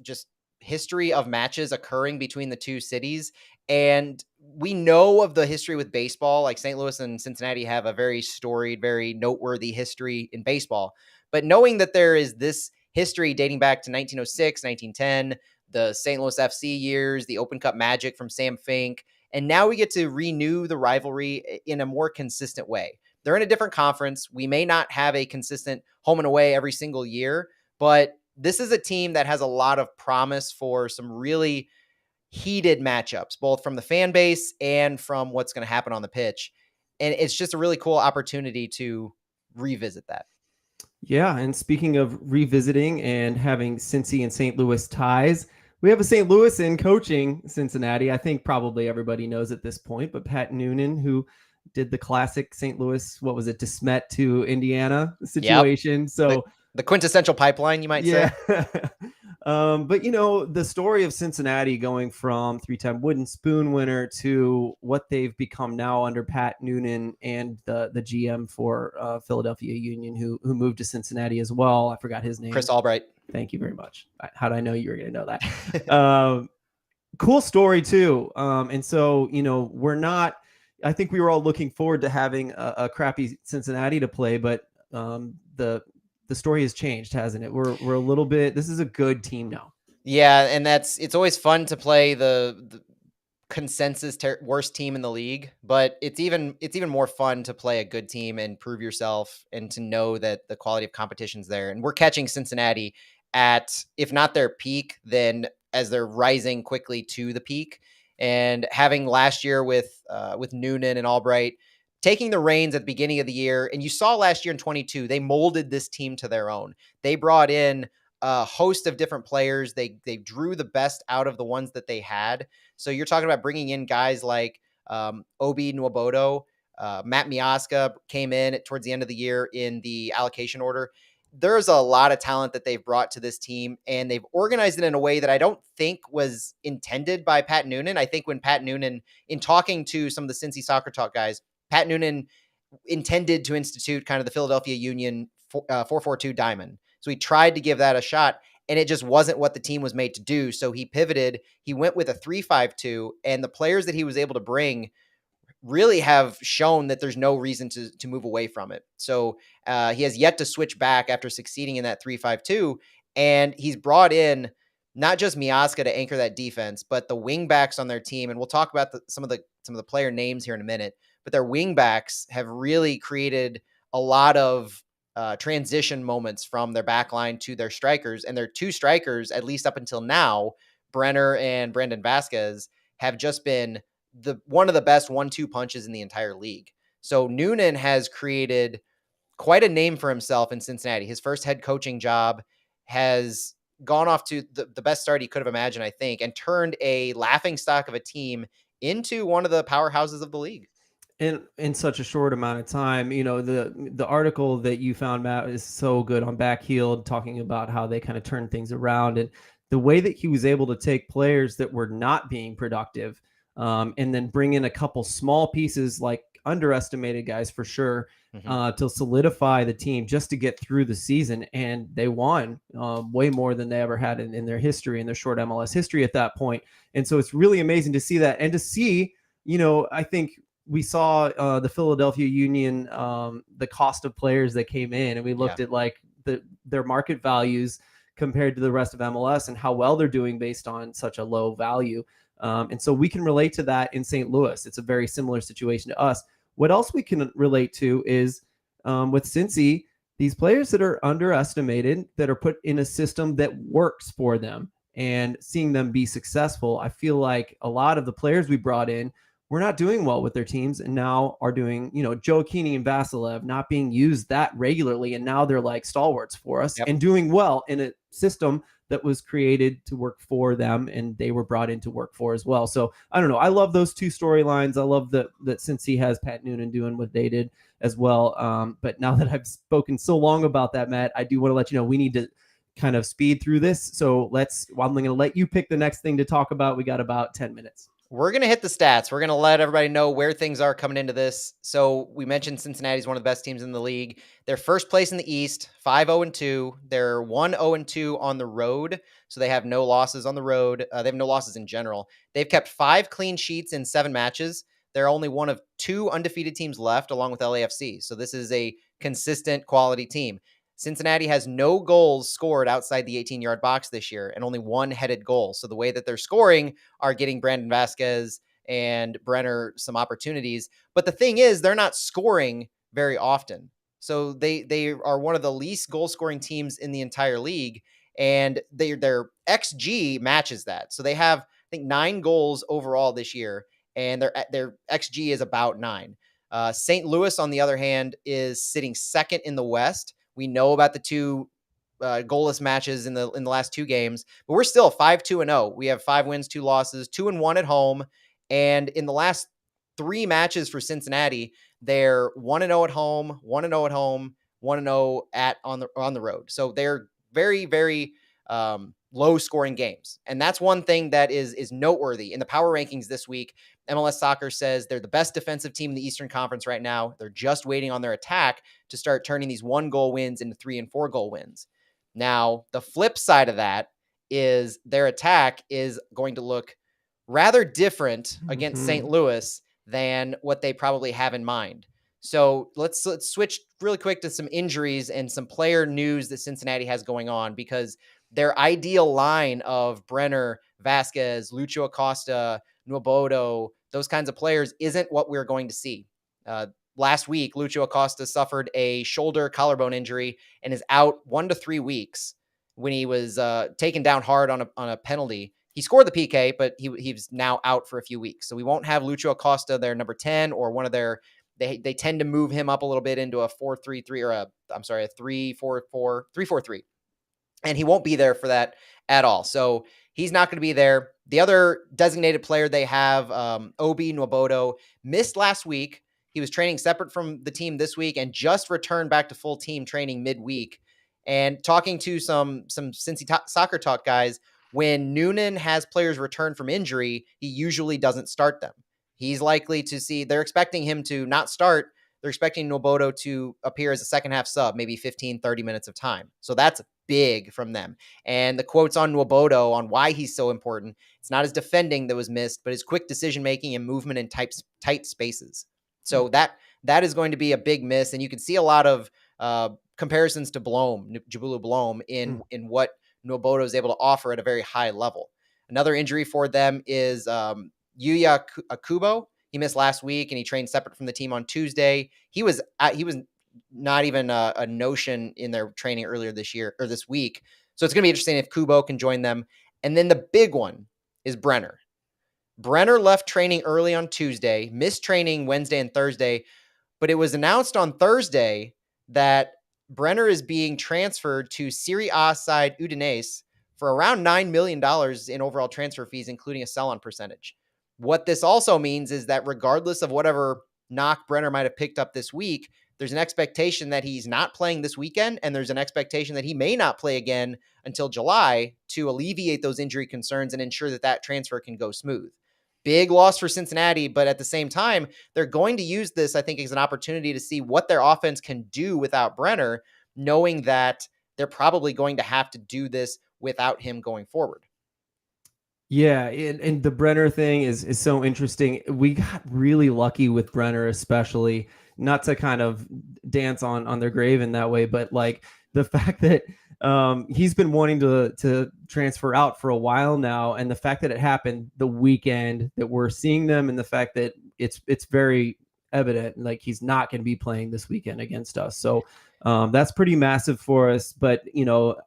Just history of matches occurring between the two cities. And we know of the history with baseball, like St. Louis and Cincinnati have a very storied, very noteworthy history in baseball. But knowing that there is this history dating back to 1906, 1910, the St. Louis FC years, the Open Cup magic from Sam Fink, and now we get to renew the rivalry in a more consistent way. they're in a different conference. We may not have a consistent home and away every single year, but this is a team that has a lot of promise for some really heated matchups, both from the fan base and from what's going to happen on the pitch. And it's just a really cool opportunity to revisit that. Yeah, and speaking of revisiting and having Cincy and St. Louis ties, we have a St. Louis in coaching Cincinnati. I think probably everybody knows at this point, but Pat Noonan, who did the classic St. Louis, what was it, DeSmet to Indiana situation. Yep. So the quintessential pipeline, you might say. But the story of Cincinnati going from 3-time wooden spoon winner to what they've become now under Pat Noonan and the GM for Philadelphia Union, who moved to Cincinnati as well. I forgot his name. Chris Albright. Thank you very much. How did I know you were going to know that? Cool story too. And so, we're not, I think we were all looking forward to having a crappy Cincinnati to play, but the story has changed, hasn't it? We're a little bit, this is a good team now. Yeah. And it's always fun to play the consensus worst team in the league, but it's even more fun to play a good team and prove yourself and to know that the quality of competition's there. And we're catching Cincinnati at, if not their peak, then as they're rising quickly to the peak. And having last year with Noonan and Albright taking the reins at the beginning of the year, and you saw last year in 22, they molded this team to their own. They brought in a host of different players. They drew the best out of the ones that they had. So you're talking about bringing in guys like Obi Nwabodo, Matt Miazga came in towards the end of the year in the allocation order. There's a lot of talent that they've brought to this team, and they've organized it in a way that I don't think was intended by Pat Noonan. I think when Pat Noonan, in talking to some of the Cincy Soccer Talk guys, Pat Noonan intended to institute kind of the Philadelphia Union 4-4-2 diamond. So he tried to give that a shot, and it just wasn't what the team was made to do. So he pivoted. He went with a 3-5-2, and the players that he was able to bring really have shown that there's no reason to move away from it. So he has yet to switch back after succeeding in that 3-5-2, and he's brought in not just Miazga to anchor that defense, but the wing backs on their team. And we'll talk about some of the player names here in a minute, but their wing backs have really created a lot of transition moments from their back line to their strikers. And their two strikers, at least up until now, Brenner and Brandon Vasquez, have just been one of the best 1-2 punches in the entire league. So Noonan has created quite a name for himself in Cincinnati. His first head coaching job has gone off to the best start he could have imagined, I think, and turned a laughingstock of a team into one of the powerhouses of the league. In such a short amount of time. The article that you found, Matt, is so good on Backheeled, talking about how they kind of turned things around and the way that he was able to take players that were not being productive and then bring in a couple small pieces, like underestimated guys for sure, to solidify the team just to get through the season. And they won way more than they ever had in their history, in their short MLS history at that point. And so it's really amazing to see that, and to see, I think we saw the Philadelphia Union, the cost of players that came in, and we looked at like their market values compared to the rest of MLS and how well they're doing based on such a low value. And so we can relate to that in St. Louis. It's a very similar situation to us. What else we can relate to is with Cincy, these players that are underestimated, that are put in a system that works for them, and seeing them be successful. I feel like a lot of the players we brought in were not doing well with their teams, and now are doing, Joe Keeney and Vasilev not being used that regularly, and now they're like stalwarts for us and doing well in a system that was created to work for them, and they were brought in to work for as well. So I don't know. I love those two storylines. I love that Cincy has Pat Noonan doing what they did as well. But now that I've spoken so long about that, Matt, I do want to let you know we need to kind of speed through this. So I'm going to let you pick the next thing to talk about. We got about 10 minutes. We're going to hit the stats. We're going to let everybody know where things are coming into this. So we mentioned Cincinnati's one of the best teams in the league. They're first place in the East, 5-0-2. They're 1-0-2 on the road. So they have no losses on the road. They have no losses in general. They've kept 5 clean sheets in 7 matches. They're only one of 2 undefeated teams left, along with LAFC. So this is a consistent quality team. Cincinnati has no goals scored outside the 18-yard box this year, and only 1 headed goal. So the way that they're scoring are getting Brandon Vasquez and Brenner some opportunities. But the thing is, they're not scoring very often. So they are one of the least goal scoring teams in the entire league, and their XG matches that. So they have, I think, 9 goals overall this year, and their XG is about 9. St. Louis, on the other hand, is sitting second in the West. We know about the 2 goalless matches in the last 2 games, but we're still 5-2-0. We have 5 wins, 2 losses, 2-1 at home, and in the last 3 matches for Cincinnati, they're 1-0 at home, 1-0 at home, 1-0 on the road. So they're very, very low scoring games, and that's one thing that is noteworthy in the power rankings this week. MLS Soccer says they're the best defensive team in the Eastern Conference right now. They're just waiting on their attack to start turning these 1-goal wins into 3 and 4 goal wins. Now, the flip side of that is their attack is going to look rather different against St. Louis than what they probably have in mind. So let's switch really quick to some injuries and some player news that Cincinnati has going on, because their ideal line of Brenner, Vasquez, Lucho Acosta, Nwobodo, those kinds of players isn't what we're going to see. Last week, Lucho Acosta suffered a shoulder collarbone injury and is out 1 to 3 weeks when he was taken down hard on a penalty. He scored the PK, but he's now out for a few weeks. So we won't have Lucho Acosta, their number 10, or one of their, they tend to move him up a little bit into a 4-3-3 or a 3-4-4, 3-4-3. And he won't be there for that at all. So he's not going to be there. The other designated player they have, Obi Nwobodo, missed last week. He was training separate from the team this week and just returned back to full team training midweek. And talking to some Cincy Soccer Talk guys, when Noonan has players return from injury, he usually doesn't start them. He's likely to see, they're expecting him to not start. They're expecting Nwobodo to appear as a second half sub, maybe 15, 30 minutes of time. So that's big from them. And the quotes on Nwobodo on why he's so important, it's not his defending that was missed, but his quick decision-making and movement in tight spaces. So that is going to be a big miss. And you can see a lot of comparisons to Jabulu Blom in what Nwobodo is able to offer at a very high level. Another injury for them is Yuya Akubo. He missed last week and he trained separate from the team on Tuesday. He was not even a notion in their training earlier this week. So it's going to be interesting if Kubo can join them. And then the big one is Brenner. Brenner left training early on Tuesday, missed training Wednesday and Thursday, but it was announced on Thursday that Brenner is being transferred to Serie A side Udinese for around $9 million in overall transfer fees, including a sell-on percentage. What this also means is that regardless of whatever knock Brenner might have picked up this week, there's an expectation that he's not playing this weekend, and there's an expectation that he may not play again until July to alleviate those injury concerns and ensure that transfer can go smooth. Big loss for Cincinnati, but at the same time, they're going to use this, I think, as an opportunity to see what their offense can do without Brenner, knowing that they're probably going to have to do this without him going forward. Yeah, and the Brenner thing is so interesting. We got really lucky with Brenner, especially, not to kind of dance on their grave in that way, but like the fact that he's been wanting to transfer out for a while now, and the fact that it happened the weekend that we're seeing them, and the fact that it's very evident like he's not going to be playing this weekend against us. So that's pretty massive for us. But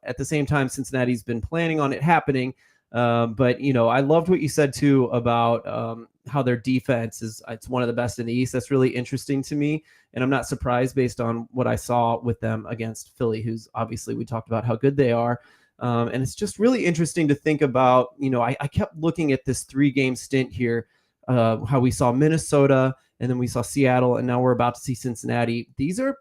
at the same time, Cincinnati's been planning on it happening. But I loved what you said too about how their defense it's one of the best in the East. That's really interesting to me, and I'm not surprised based on what I saw with them against Philly, who's obviously, we talked about how good they are, and it's just really interesting to think about. I kept looking at this 3-game stint here, how we saw Minnesota, and then we saw Seattle, and now we're about to see Cincinnati. These are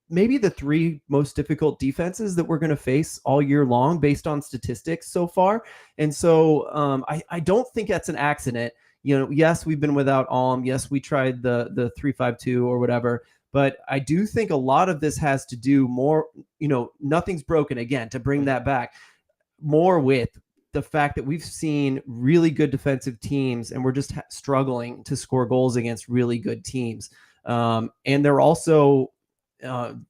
maybe the 3 most difficult defenses that we're going to face all year long based on statistics so far. And so I don't think that's an accident. Yes, we've been without Alm. Yes, we tried the 3-5-2 or whatever, but I do think a lot of this has to do more, nothing's broken, again, to bring that back, more with the fact that we've seen really good defensive teams and we're just struggling to score goals against really good teams. And they're also, in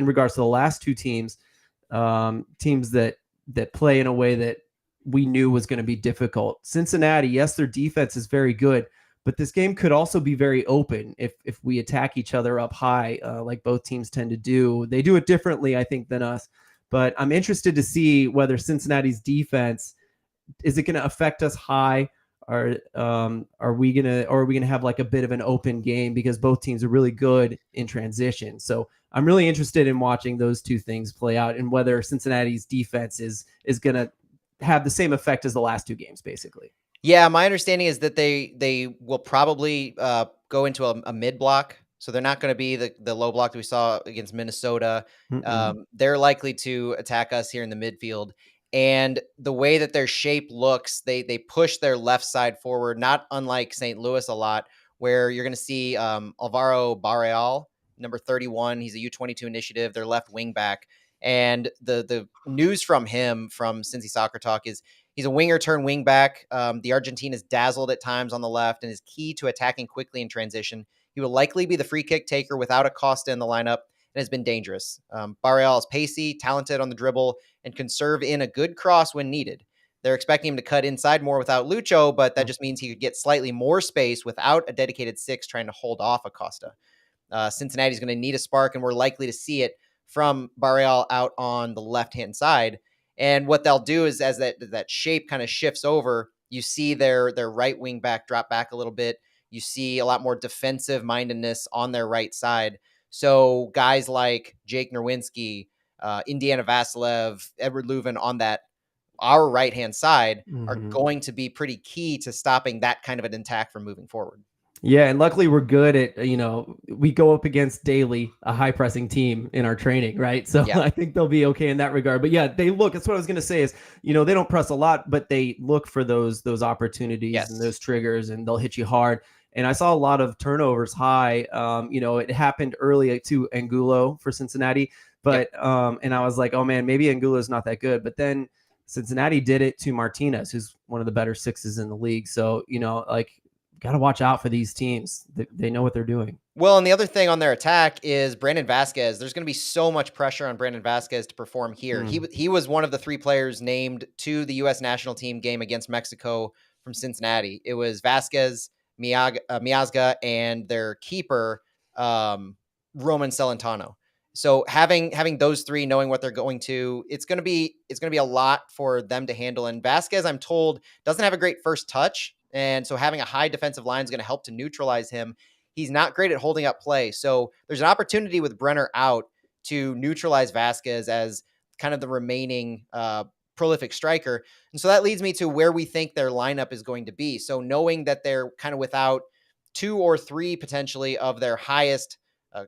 regards to the last 2 teams, teams that play in a way that we knew was going to be difficult. Cincinnati, yes, their defense is very good, But this game could also be very open if we attack each other up high, like both teams tend to do. They do it differently, I think, than us. But I'm interested to see whether Cincinnati's defense is it going to affect us high, or are we gonna have like a bit of an open game because both teams are really good in transition. So I'm really interested in watching those two things play out and whether Cincinnati's defense is going to have the same effect as the last two games, basically. Yeah, my understanding is that they will probably go into a mid block, so they're not going to be the low block that we saw against Minnesota. They're likely to attack us here in the midfield, and the way that their shape looks, they push their left side forward, not unlike St. Louis a lot, where you're going to see Alvaro Barreal, number 31. He's a U22 initiative, their left wing back, and the news from him from Cincy Soccer Talk is he's a winger turn wing back. The Argentine is dazzled at times on the left and is key to attacking quickly in transition. He will likely be the free kick taker without Acosta in the lineup and has been dangerous. Barreal is pacey, talented on the dribble, and can serve in a good cross when needed. They're expecting him to cut inside more without Lucho, but that just means he could get slightly more space without a dedicated six trying to hold off Acosta. Cincinnati's going to need a spark, and we're likely to see it from Barreal out on the left-hand side. And what they'll do is as that shape kind of shifts over, you see their right wing back drop back a little bit. You see a lot more defensive mindedness on their right side. So guys like Jake Nerwinski, Indiana Vasilev, Edward Leuven on our right-hand side are going to be pretty key to stopping that kind of an attack from moving forward. Yeah, and luckily we're good at, we go up against daily a high pressing team in our training, right? So yeah. I think they'll be okay in that regard. But yeah, that's what I was going to say is, they don't press a lot, but they look for those opportunities and those triggers, and they'll hit you hard. And I saw a lot of turnovers high. It happened early to Angulo for Cincinnati, but and I was like, oh man, maybe Angulo's not that good. But then Cincinnati did it to Martinez, who's one of the better sixes in the league. So, got to watch out for these teams. They know what they're doing. Well, and the other thing on their attack is Brandon Vasquez. There's going to be so much pressure on Brandon Vasquez to perform here. He was one of the 3 players named to the U.S. national team game against Mexico from Cincinnati. It was Vasquez, Miazga, and their keeper, Roman Celentano. So having those 3, knowing what they're going to, it's going to be a lot for them to handle. And Vasquez, I'm told, doesn't have a great first touch. And so having a high defensive line is going to help to neutralize him. He's not great at holding up play. So there's an opportunity with Brenner out to neutralize Vasquez as kind of the remaining prolific striker. And so that leads me to where we think their lineup is going to be. So knowing that they're kind of without 2 or 3 potentially of their highest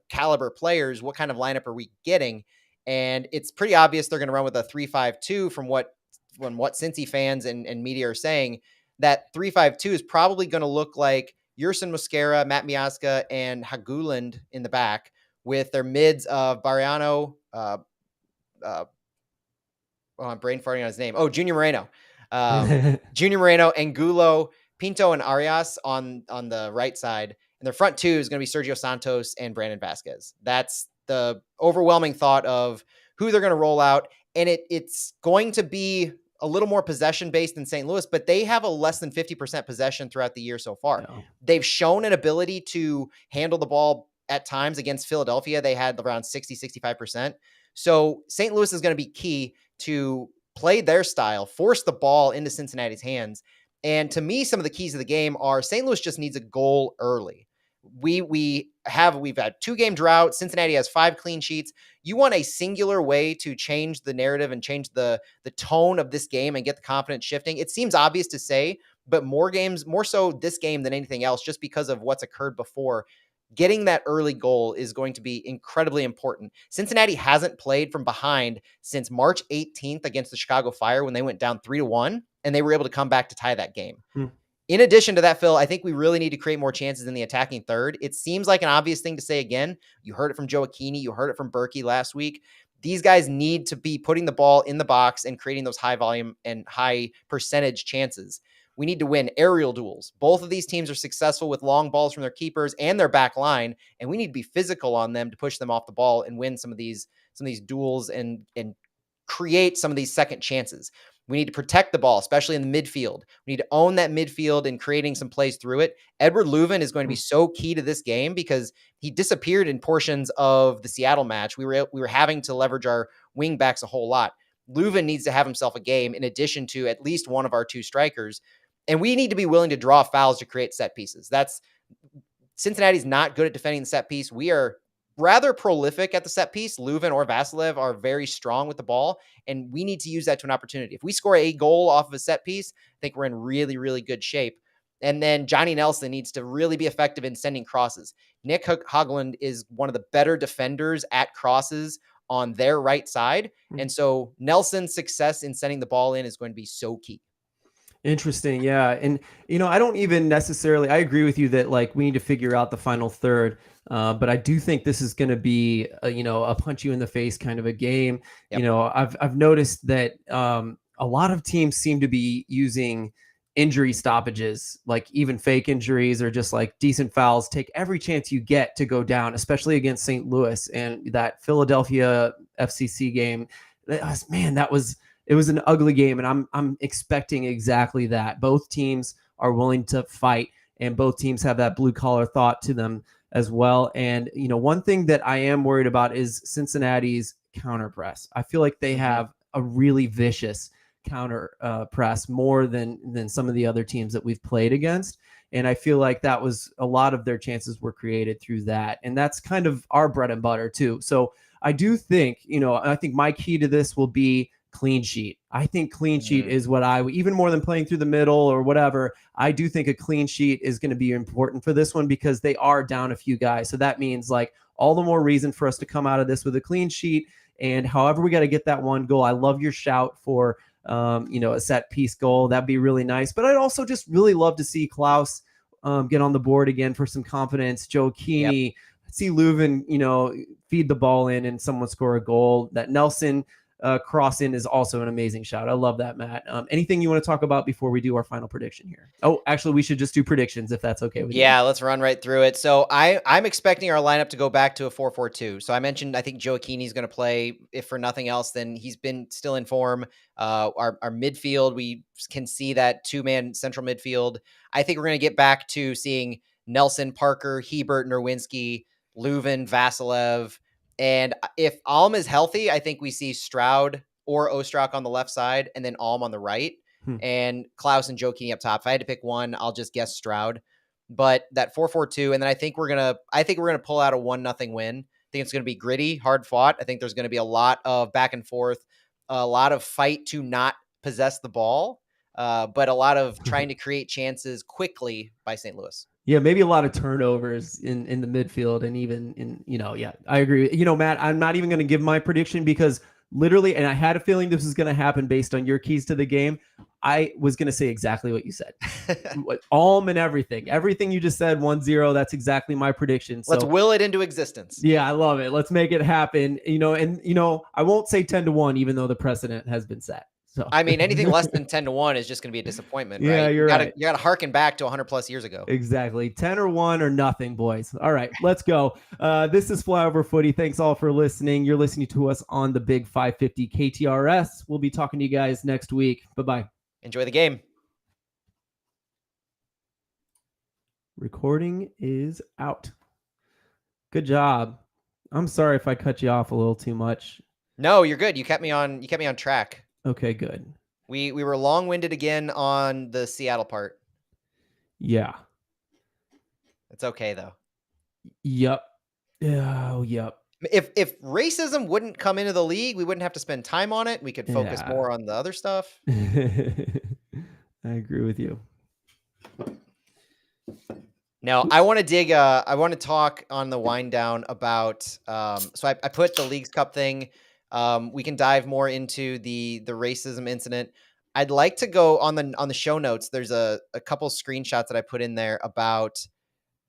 caliber players, what kind of lineup are we getting? And it's pretty obvious they're going to run with a 3-5-2 from what Cincy fans and media are saying. That 3-5-2 is probably going to look like Yerson Mosquera, Matt Miazga, and Haguland in the back, with their mids of Barriano, I'm brain farting on his name. Oh, Junior Moreno. Junior Moreno, Angulo, Pinto, and Arias on the right side. And their front 2 is going to be Sergio Santos and Brandon Vasquez. That's the overwhelming thought of who they're going to roll out. And it's going to be a little more possession based than St. Louis, but they have a less than 50% possession throughout the year so far. No. They've shown an ability to handle the ball at times. Against Philadelphia, they had around 60-65%. So St. Louis is going to be key to play their style, force the ball into Cincinnati's hands. And to me, some of the keys of the game are St. Louis just needs a goal early. We've had 2-game drought. Cincinnati has 5 clean sheets. You want a singular way to change the narrative and change the tone of this game and get the confidence shifting. It seems obvious to say, but more so this game than anything else, just because of what's occurred before. Getting that early goal is going to be incredibly important. Cincinnati hasn't played from behind since March 18th against the Chicago Fire when they went down 3-1, and they were able to come back to tie that game. In addition to that, Phil, I think we really need to create more chances in the attacking third. It seems like an obvious thing to say again. You heard it from Joe Aquini. You heard it from Berkey last week. These guys need to be putting the ball in the box and creating those high volume and high percentage chances. We need to win aerial duels. Both of these teams are successful with long balls from their keepers and their back line, and we need to be physical on them to push them off the ball and win some of these duels and create some of these second chances. We need to protect the ball, especially in the midfield. We need to own that midfield and creating some plays through it. Edward Leuven is going to be so key to this game because he disappeared in portions of the Seattle match. We were having to leverage our wing backs a whole lot. Leuven needs to have himself a game in addition to at least one of our two strikers. And we need to be willing to draw fouls to create set pieces. Cincinnati's not good at defending the set piece. We are rather prolific at the set piece. Leuven or Vasilev are very strong with the ball, and we need to use that to an opportunity. If we score a goal off of a set piece, I think we're in really, really good shape. And then Johnny Nelson needs to really be effective in sending crosses. Nick Hogland is one of the better defenders at crosses on their right side. And so Nelson's success in sending the ball in is going to be so key. Interesting. Yeah. And, I don't even necessarily, I agree with you that like we need to figure out the final third. But I do think this is going to be, a punch you in the face kind of a game. Yep. I've noticed that a lot of teams seem to be using injury stoppages, like even fake injuries or just like decent fouls. Take every chance you get to go down, especially against St. Louis and that Philadelphia FCC game. It was an ugly game, and I'm expecting exactly that. Both teams are willing to fight, and both teams have that blue collar thought to them as well. And one thing that I am worried about is Cincinnati's counter press. I feel like they have a really vicious counter press more than some of the other teams that we've played against. And I feel like that was a lot of their chances were created through that. And that's kind of our bread and butter too. So I do think, I think my key to this will be clean sheet. I think clean sheet is what even more than playing through the middle or whatever, I do think a clean sheet is going to be important for this one because they are down a few guys. So that means like all the more reason for us to come out of this with a clean sheet. And however we got to get that one goal. I love your shout for, a set piece goal. That'd be really nice. But I'd also just really love to see Klaus get on the board again for some confidence. Joe Keeney, see Leuven, feed the ball in and someone score a goal. That Nelson cross in is also an amazing shot. I love that, Matt. Anything you want to talk about before we do our final prediction here? Oh, actually, we should just do predictions if that's okay with you. Yeah, let's run right through it. So I'm expecting our lineup to go back to a 4-4-2. So I mentioned I think Joe Keeney's going to play. If for nothing else, then he's been still in form. Our midfield, we can see that two-man central midfield. I think we're going to get back to seeing Nelson, Parker, Hebert, Nerwinski, Leuven, Vasilev. And if Alm is healthy, I think we see Stroud or Ostrak on the left side and then Alm on the right and Klaus and Joe Keeney up top. If I had to pick one, I'll just guess Stroud. But that 4-4-2, and then I think we're gonna pull out a 1-0 win. I think it's gonna be gritty, hard fought. I think there's gonna be a lot of back and forth, a lot of fight to not possess the ball, but a lot of trying to create chances quickly by St. Louis. Yeah, maybe a lot of turnovers in the midfield and even I agree. Matt, I'm not even going to give my prediction because literally, and I had a feeling this was going to happen based on your keys to the game. I was going to say exactly what you said. Alm and everything you just said, 1-0. That's exactly my prediction. So, let's will it into existence. Yeah, I love it. Let's make it happen. I won't say 10-1, even though the precedent has been set. So I mean, anything less than 10-1 is just going to be a disappointment. Yeah, right? You're right. You got to harken back to 100+ years ago. Exactly. 10 or 1 or nothing, boys. All right, let's go. This is Flyover Footy. Thanks all for listening. You're listening to us on the Big 550 KTRS. We'll be talking to you guys next week. Bye-bye. Enjoy the game. Recording is out. Good job. I'm sorry if I cut you off a little too much. No, you're good. You kept me on track. Okay, good. We were long-winded again on the Seattle part. Yeah. It's okay though. Yep. Oh, yep. If racism wouldn't come into the league, we wouldn't have to spend time on it. We could focus more on the other stuff. I agree with you. Now, I want to talk on the wind down about, so I put the Leagues Cup thing. We can dive more into the racism incident. I'd like to go on the show notes. There's a couple screenshots that I put in there about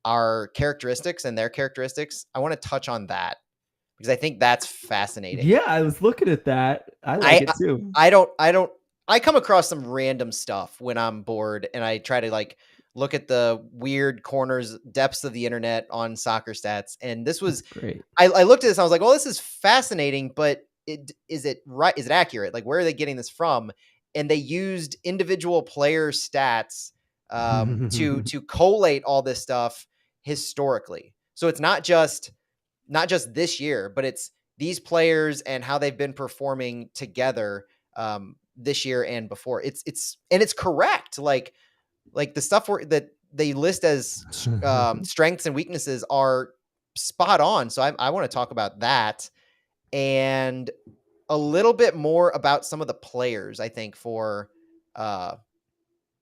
our characteristics and their characteristics. I want to touch on that because I think that's fascinating. Yeah, I was looking at that. I like it too. I come across some random stuff when I'm bored and I try to like look at the weird corners, depths of the internet on soccer stats. And this was great. I looked at this and I was like, well, this is fascinating, but is it right? Is it accurate? Like, where are they getting this from? And they used individual player stats to collate all this stuff historically. So it's not just this year, but it's these players and how they've been performing together this year and before. It's correct. Like the stuff that they list as strengths and weaknesses are spot on. So I want to talk about that and a little bit more about some of the players, I think, for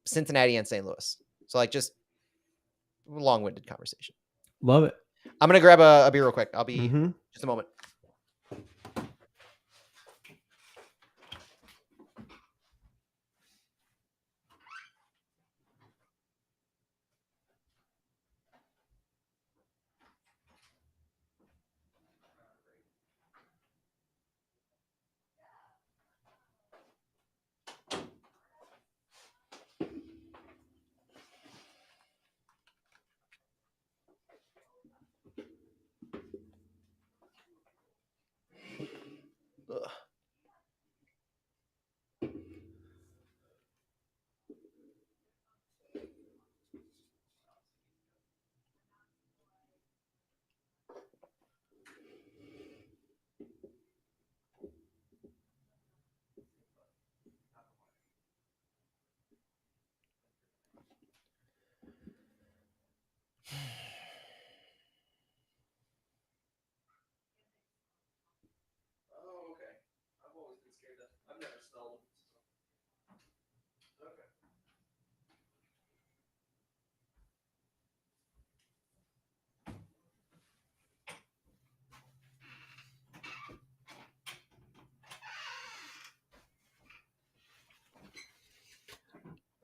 Cincinnati and St. Louis. So like just long-winded conversation. Love it. I'm going to grab a beer real quick. I'll be just a moment. Ugh.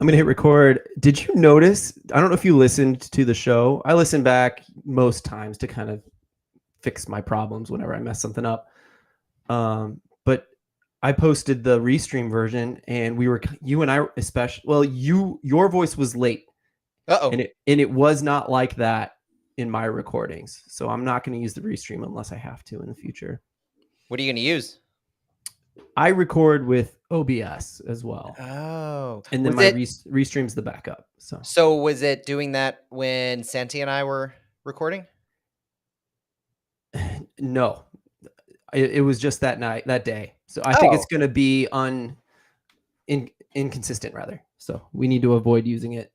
I'm going to hit record. Did you notice? I don't know if you listened to the show. I listen back most times to kind of fix my problems whenever I mess something up. But I posted the restream version, and you and I especially. Well, your voice was late. And it was not like that in my recordings. So I'm not going to use the restream unless I have to in the future. What are you going to use? I record with OBS as well. Oh. And then my restream's the backup. So was it doing that when Cincy and I were recording? No. It was just that day. So I think it's going to be inconsistent rather. So we need to avoid using it.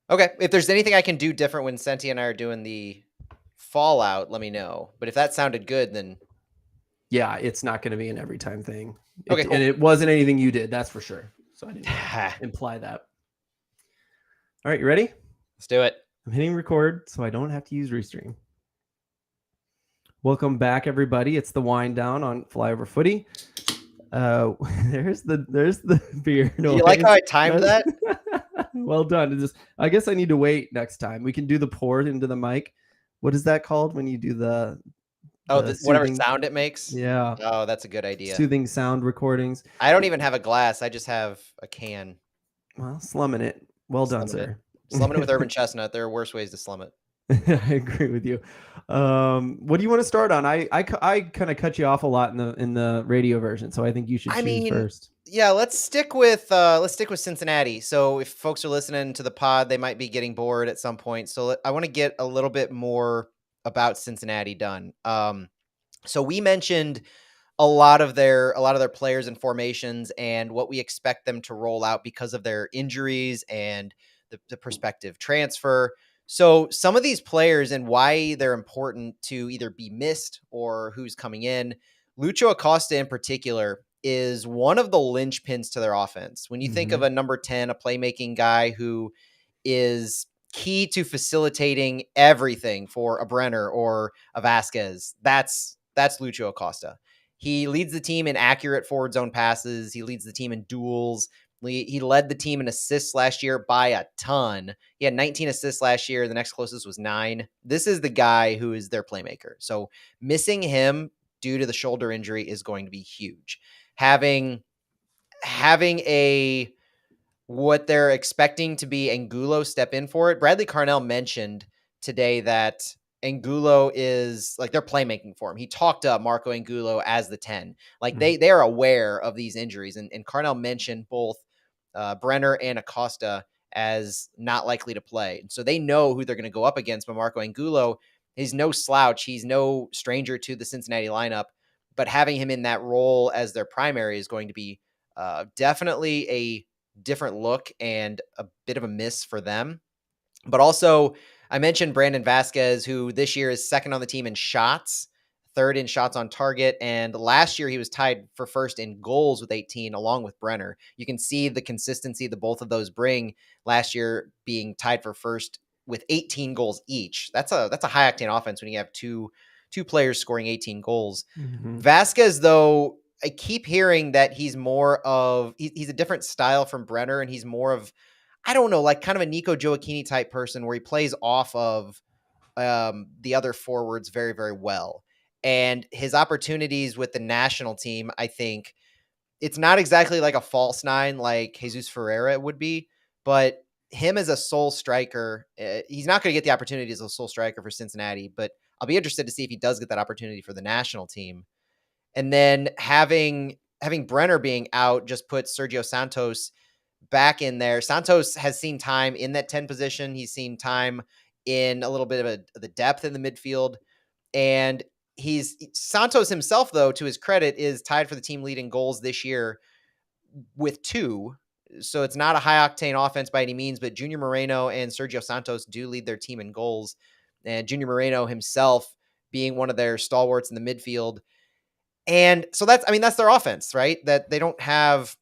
Okay. If there's anything I can do different when Cincy and I are doing the Fallout, let me know. But if that sounded good, then yeah, it's not going to be an every time thing. Okay, cool. And it wasn't anything you did, that's for sure. So I didn't imply that. All right, you ready? Let's do it. I'm hitting record so I don't have to use Restream. Welcome back, everybody. It's the wind down on Flyover Footy. There's the beer. No, you like how I timed that? Well done. I guess I need to wait next time. We can do the pour into the mic. What is that called when you do the whatever sound it makes? Yeah. Oh, that's a good idea. Soothing sound recordings. I don't even have a glass. I just have a can. Well, slumming it. Well done, sir. Slumming it with Urban Chestnut. There are worse ways to slum it. I agree with you. What do you want to start on? I kind of cut you off a lot in the radio version, so I think you should choose first. Yeah, let's stick with Cincinnati. So if folks are listening to the pod, they might be getting bored at some point. So I want to get a little bit more about Cincinnati done. So we mentioned a lot of their players and formations and what we expect them to roll out because of their injuries and the prospective transfer. So some of these players and why they're important to either be missed or who's coming in. Lucho Acosta in particular is one of the linchpins to their offense. When you think of a number 10, a playmaking guy who is key to facilitating everything for a Brenner or a Vasquez, that's Lucho Acosta. He leads the team in accurate forward zone passes. He leads the team in duels. He led the team in assists last year by a ton. He had 19 assists last year. The next closest was 9. This is the guy who is their playmaker. So missing him due to the shoulder injury is going to be huge. Having what they're expecting to be Angulo step in for it. Bradley Carnell mentioned today that Angulo is like they're playmaking for him. He talked up Marco Angulo as the 10. Like Mhm. they are aware of these injuries. And Carnell mentioned both Brenner and Acosta as not likely to play. And so they know who they're going to go up against. But Marco Angulo, he's no slouch. He's no stranger to the Cincinnati lineup. But having him in that role as their primary is going to be definitely a different look and a bit of a miss for them. But also, I mentioned Brandon Vasquez, who this year is second on the team in shots, third in shots on target. And last year, he was tied for first in goals with 18, along with Brenner. You can see the consistency that both of those bring. Last year, being tied for first with 18 goals each. That's a high octane offense when you have two players scoring 18 goals. Mhm. Vasquez, though, I keep hearing that he's a different style from Brenner, and he's more of, I don't know, like kind of a Nico Gioacchini type person where he plays off of the other forwards very, very well. And his opportunities with the national team, I think it's not exactly like a false nine like Jesus Ferreira would be, but him as a sole striker, he's not going to get the opportunity as a sole striker for Cincinnati, but I'll be interested to see if he does get that opportunity for the national team. And then having Brenner being out just puts Sergio Santos back in there. Santos has seen time in that 10 position. He's seen time in a little bit of the depth in the midfield. And Santos himself, though, to his credit, is tied for the team lead in goals this year with 2. So it's not a high octane offense by any means, but Junior Moreno and Sergio Santos do lead their team in goals. And Junior Moreno himself being one of their stalwarts in the midfield. And so that's their offense, right? That they don't have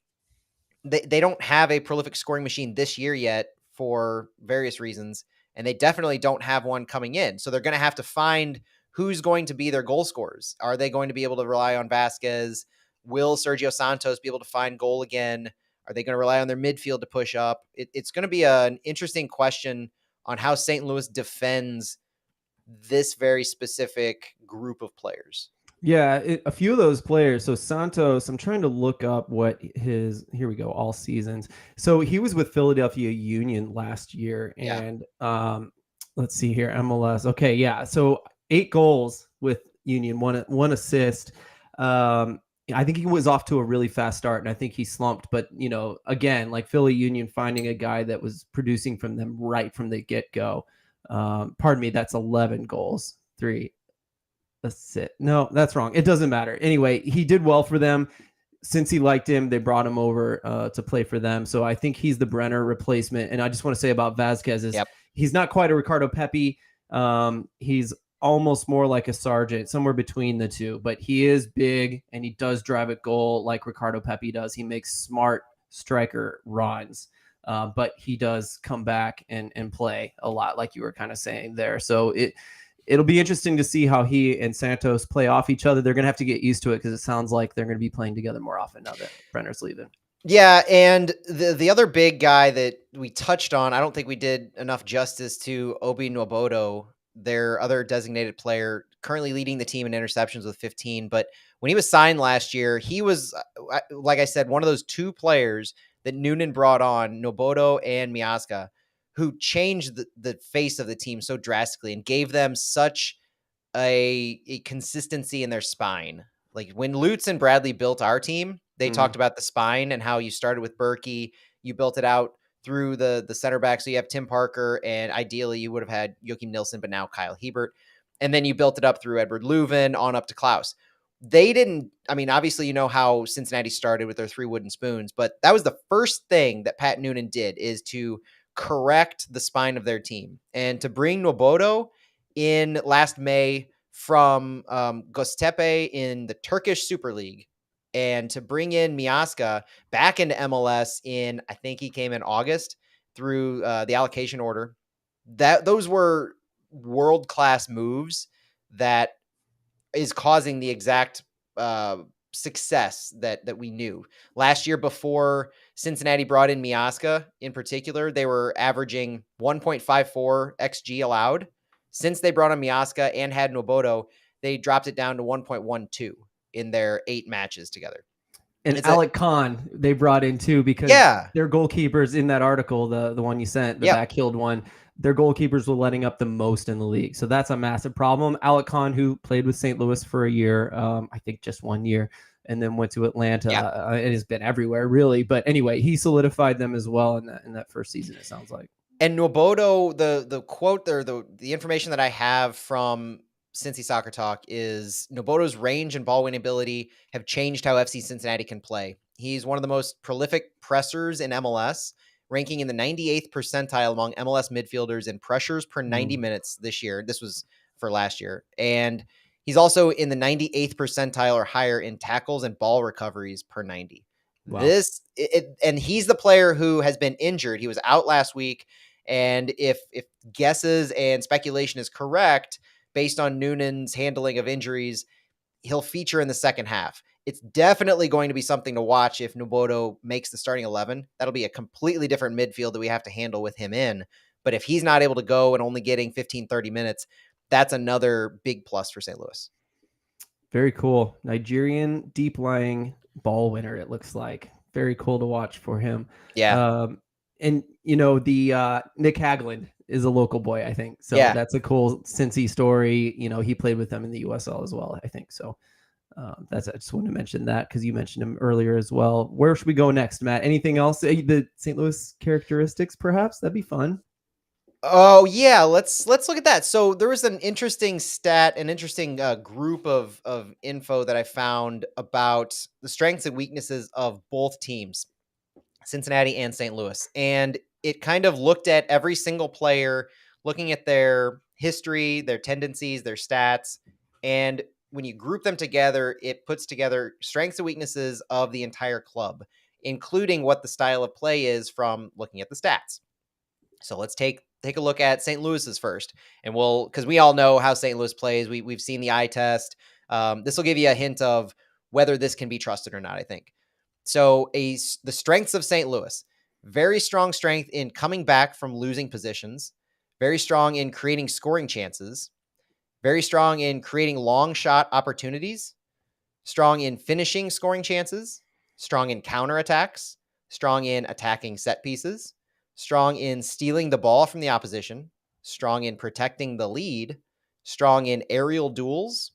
a prolific scoring machine this year yet for various reasons, and they definitely don't have one coming in. So they're going to have to find who's going to be their goal scorers. Are they going to be able to rely on Vasquez? Will Sergio Santos be able to find goal again? Are they going to rely on their midfield to push up? It's going to be an interesting question on how St. Louis defends this very specific group of players. Yeah, a few of those players. So Santos, I'm trying to look up what here we go, all seasons. So he was with Philadelphia Union last year. And let's see here, MLS. Okay, yeah. So 8 goals with Union, one assist. I think he was off to a really fast start, and I think he slumped. But, again, like Philly Union finding a guy that was producing from them right from the get-go. Pardon me, that's 11 goals, 3. That's it. No, that's wrong. It doesn't matter. Anyway, he did well for them. Since he liked him, they brought him over to play for them. So I think he's the Brenner replacement. And I just want to say about Vasquez is he's not quite a Ricardo Pepi. He's almost more like a Sargent, somewhere between the two. But he is big, and he does drive a goal like Ricardo Pepi does. He makes smart striker runs. But he does come back and play a lot, like you were kind of saying there. So it'll be interesting to see how he and Santos play off each other. They're going to have to get used to it because it sounds like they're going to be playing together more often now that Brenner's leaving. Yeah, and the other big guy that we touched on, I don't think we did enough justice to Obi Nwobodo, their other designated player, currently leading the team in interceptions with 15. But when he was signed last year, he was, like I said, one of those 2 players that Noonan brought on, Nwobodo and Miazga, who changed the face of the team so drastically and gave them such a consistency in their spine. Like when Lutz and Bradley built our team, they talked about the spine and how you started with Berkey, you built it out through the center back. So you have Tim Parker, and ideally you would have had Joachim Nilsson, but now Kyle Hebert. And then you built it up through Edward Leuven on up to Klaus. They didn't, obviously you know how Cincinnati started with their 3 wooden spoons, but that was the first thing that Pat Noonan did, is to correct the spine of their team. And to bring Nwobodo in last May from Göztepe in the Turkish Super League, and to bring in Miazga back into MLS in, I think he came in August through the allocation order. Those were world-class moves that is causing the exact success that we knew. Last year, before Cincinnati brought in Miazga in particular, they were averaging 1.54 XG allowed. Since they brought on Miazga and had Nwobodo, they dropped it down to 1.12 in their 8 matches together. And Alec Khan they brought in too, because their goalkeepers in that article, the one you sent, the back-heeled one, their goalkeepers were letting up the most in the league. So that's a massive problem. Alec Kahn, who played with St. Louis for a year, I think just 1 year, and then went to Atlanta. Yeah. It has been everywhere, really. But anyway, he solidified them as well in that first season, it sounds like. And Nwobodo, the quote there, the information that I have from Cincy Soccer Talk is Nwobodo's range and ball winning ability have changed how FC Cincinnati can play. He's one of the most prolific pressers in MLS, ranking in the 98th percentile among MLS midfielders in pressures per 90 minutes this year. This was for last year. And he's also in the 98th percentile or higher in tackles and ball recoveries per 90. Wow. And he's the player who has been injured. He was out last week. And if guesses and speculation is correct, based on Noonan's handling of injuries, he'll feature in the second half. It's definitely going to be something to watch if Nwobodo makes the starting 11. That'll be a completely different midfield that we have to handle with him in. But if he's not able to go and only getting 15, 30 minutes, that's another big plus for St. Louis. Very cool. Nigerian deep-lying ball winner, it looks like. Very cool to watch for him. Yeah. And, the Nick Hagland is a local boy, I think. So that's a cool Cincy story. He played with them in the USL as well, I think. So I just wanted to mention that because you mentioned him earlier as well. Where should we go next, Matt? Anything else? The St. Louis characteristics, perhaps? That'd be fun. Oh, yeah. Let's look at that. So there was an interesting stat, an interesting group of info that I found about the strengths and weaknesses of both teams, Cincinnati and St. Louis. And it kind of looked at every single player, looking at their history, their tendencies, their stats. And when you group them together, it puts together strengths and weaknesses of the entire club, including what the style of play is from looking at the stats. So let's take a look at St. Louis's first. And because we all know how St. Louis plays. We've seen the eye test. This will give you a hint of whether this can be trusted or not, I think. So the strengths of St. Louis, very strong strength in coming back from losing positions, very strong in creating scoring chances, very strong in creating long shot opportunities, strong in finishing scoring chances, strong in counterattacks, strong in attacking set pieces, strong in stealing the ball from the opposition, strong in protecting the lead, strong in aerial duels,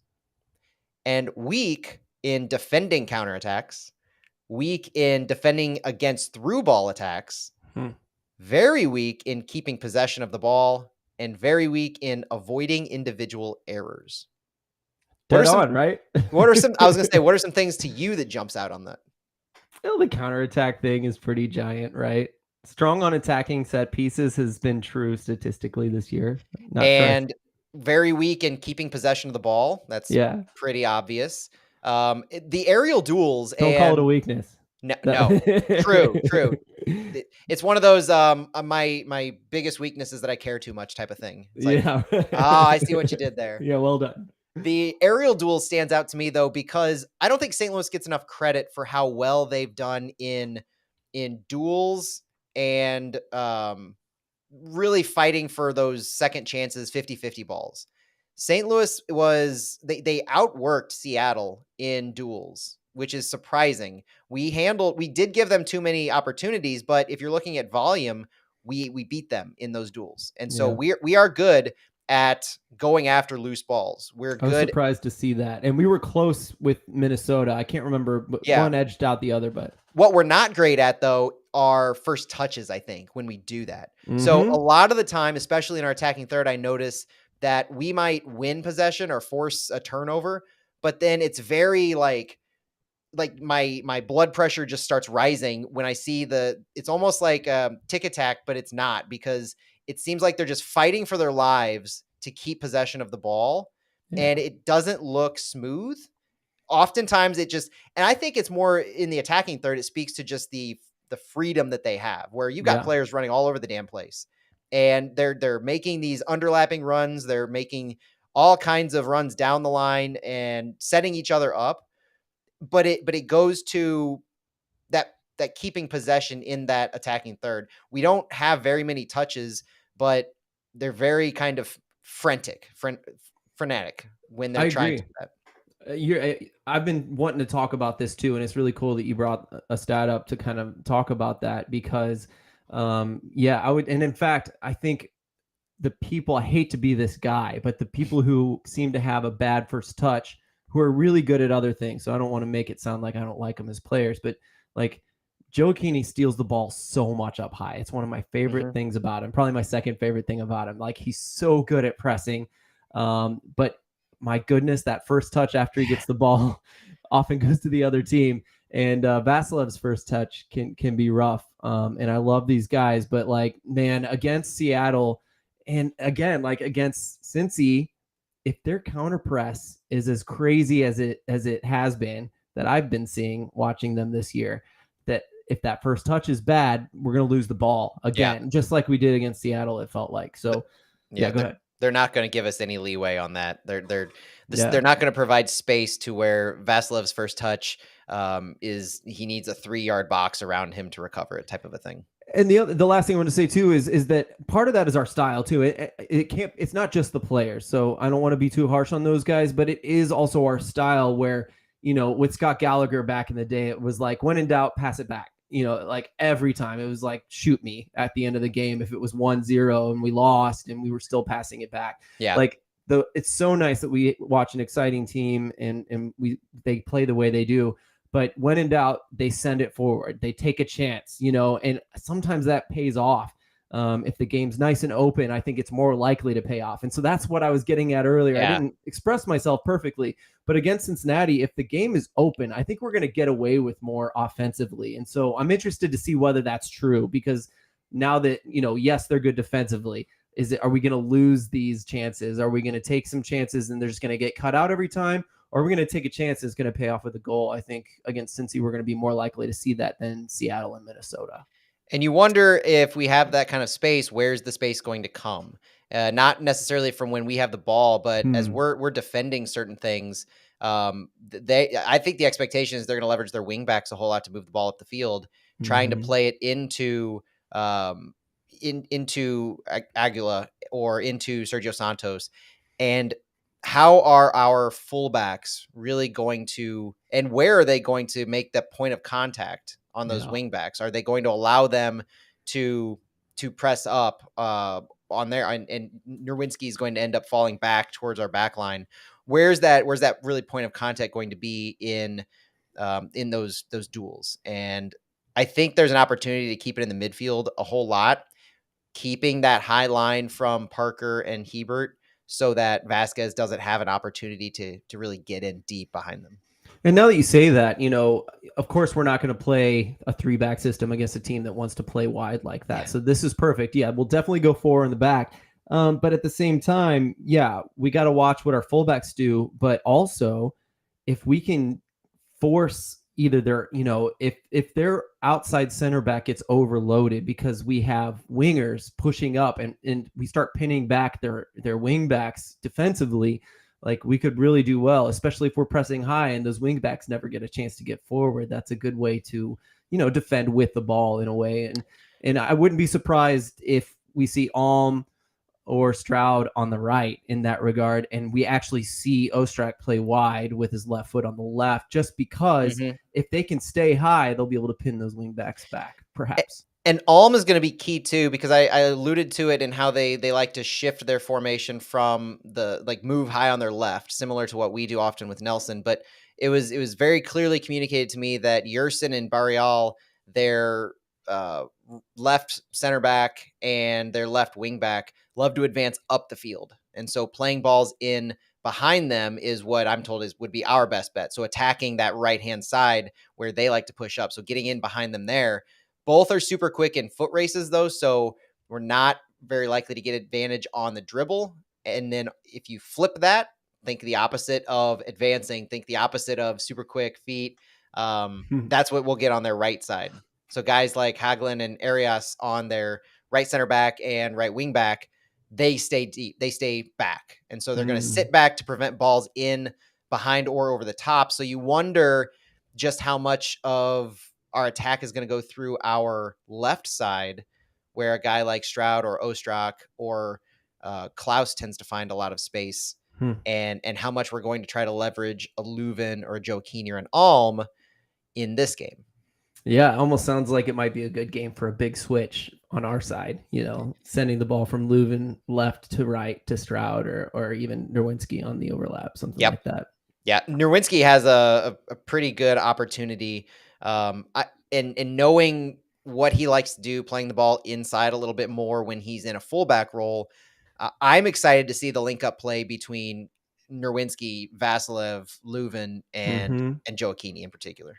and weak in defending counterattacks, weak in defending against through ball attacks, very weak in keeping possession of the ball, and very weak in avoiding individual errors. Right? What are some things to you that jumps out on that? Well, the counterattack thing is pretty giant, right? Strong on attacking set pieces has been true statistically this year. Very weak in keeping possession of the ball. That's pretty obvious. The aerial duels. Don't call it a weakness. No. True. It's one of those my biggest weakness is that I care too much type of thing. It's like, I see what you did there. Yeah, well done. The aerial duel stands out to me though because I don't think St. Louis gets enough credit for how well they've done in duels and really fighting for those second chances, 50-50 balls. St. Louis they outworked Seattle in duels, which is surprising. We did give them too many opportunities, but if you're looking at volume, we beat them in those duels. And so we are good at going after loose balls. I was surprised to see that. And we were close with Minnesota. I can't remember, but one edged out the other. But what we're not great at, though, are first touches, I think, when we do that. Mm-hmm. So a lot of the time, especially in our attacking third, I notice that we might win possession or force a turnover, but then it's very like my blood pressure just starts rising when I see it's almost like a tick attack, but it's not, because it seems like they're just fighting for their lives to keep possession of the ball. Yeah. And it doesn't look smooth. Oftentimes and I think it's more in the attacking third. It speaks to just the freedom that they have, where you've got players running all over the damn place, and they're making these underlapping runs. They're making all kinds of runs down the line and setting each other up. But it goes to that keeping possession in that attacking third. We don't have very many touches, but they're very kind of frenetic when they're trying to do that. I've been wanting to talk about this too, and it's really cool that you brought a stat up to kind of talk about that because, I would, and in fact, I think the people, I hate to be this guy, but the people who seem to have a bad first touch, who are really good at other things. So I don't want to make it sound like I don't like them as players, but like Joe Keeney steals the ball so much up high. It's one of my favorite things about him. Probably my second favorite thing about him. Like, he's so good at pressing. But my goodness, that first touch after he gets the ball often goes to the other team. And Vasilev's first touch can be rough. And I love these guys, but like, man, against Seattle, and again, like against Cincy, if their counter press is as crazy as it has been, that I've been seeing watching them this year, that if that first touch is bad, we're going to lose the ball again, just like we did against Seattle, it felt like. So go ahead. They're not going to give us any leeway on that. They're not going to provide space to where Vasilev's first touch he needs a 3-yard box around him to recover it, type of a thing. And the last thing I want to say too is that part of that is our style too. It's not just the players. So I don't want to be too harsh on those guys, but it is also our style where, with Scott Gallagher back in the day, it was like, when in doubt, pass it back. Like every time it was like, shoot me at the end of the game. If it was 1-0 and we lost and we were still passing it back. Yeah. Like it's so nice that we watch an exciting team and they play the way they do. But when in doubt, they send it forward. They take a chance, and sometimes that pays off. If the game's nice and open, I think it's more likely to pay off. And so that's what I was getting at earlier. Yeah. I didn't express myself perfectly, but against Cincinnati, if the game is open, I think we're going to get away with more offensively. And so I'm interested to see whether that's true, because now that, yes, they're good defensively. Are we going to lose these chances? Are we going to take some chances and they're just going to get cut out every time? Or we're going to take a chance that's going to pay off with a goal? I think against Cincy, we're going to be more likely to see that than Seattle and Minnesota. And you wonder, if we have that kind of space, where's the space going to come? Not necessarily from when we have the ball, but as we're defending certain things, I think the expectation is they're going to leverage their wing backs a whole lot to move the ball up the field, trying to play it into Aguila or into Sergio Santos. And how are our fullbacks really going to, and where are they going to make that point of contact on those wing backs? Are they going to allow them to press up on there, and Nerwinski is going to end up falling back towards our back line? Where's that really point of contact going to be in those duels? And I think there's an opportunity to keep it in the midfield a whole lot, keeping that high line from Parker and Hebert, so that Vasquez doesn't have an opportunity to really get in deep behind them. And now that you say that, of course, we're not going to play a 3-back system against a team that wants to play wide like that. Yeah. So this is perfect. Yeah, we'll definitely go 4 in the back. But at the same time, we got to watch what our fullbacks do. But also, if we can force either their, if their outside center back gets overloaded because we have wingers pushing up and we start pinning back their wing backs defensively, like, we could really do well, especially if we're pressing high and those wing backs never get a chance to get forward. That's a good way to, defend with the ball in a way. And I wouldn't be surprised if we see Alm or Stroud on the right in that regard, and we actually see Ostrak play wide with his left foot on the left, just because if they can stay high, they'll be able to pin those wing backs back, perhaps. And Alm is going to be key too, because I alluded to it in how they like to shift their formation from move high on their left, similar to what we do often with Nelson. But it was very clearly communicated to me that Yersin and Barrial, their left center back and their left wing back, love to advance up the field. And so playing balls in behind them is what I'm told would be our best bet. So attacking that right-hand side where they like to push up. So getting in behind them there. Both are super quick in foot races, though, so we're not very likely to get advantage on the dribble. And then if you flip that, think the opposite of advancing, think the opposite of super quick feet. That's what we'll get on their right side. So guys like Hagelin and Arias on their right center back and right wing back, they stay deep, they stay back. And so they're going to sit back to prevent balls in behind or over the top. So you wonder just how much of our attack is going to go through our left side, where a guy like Stroud or Ostrak or Klaus tends to find a lot of space, and how much we're going to try to leverage a Leuven or a Joe Keeney or an Alm in this game. Yeah, it almost sounds like it might be a good game for a big switch. on our side, sending the ball from Leuven left to right to Stroud or even Nerwinski on the overlap, something like that. Yeah, Nerwinski has a pretty good opportunity. And knowing what he likes to do, playing the ball inside a little bit more when he's in a fullback role, I'm excited to see the link-up play between Nerwinski, Vasilev, Leuven, and Joachini in particular.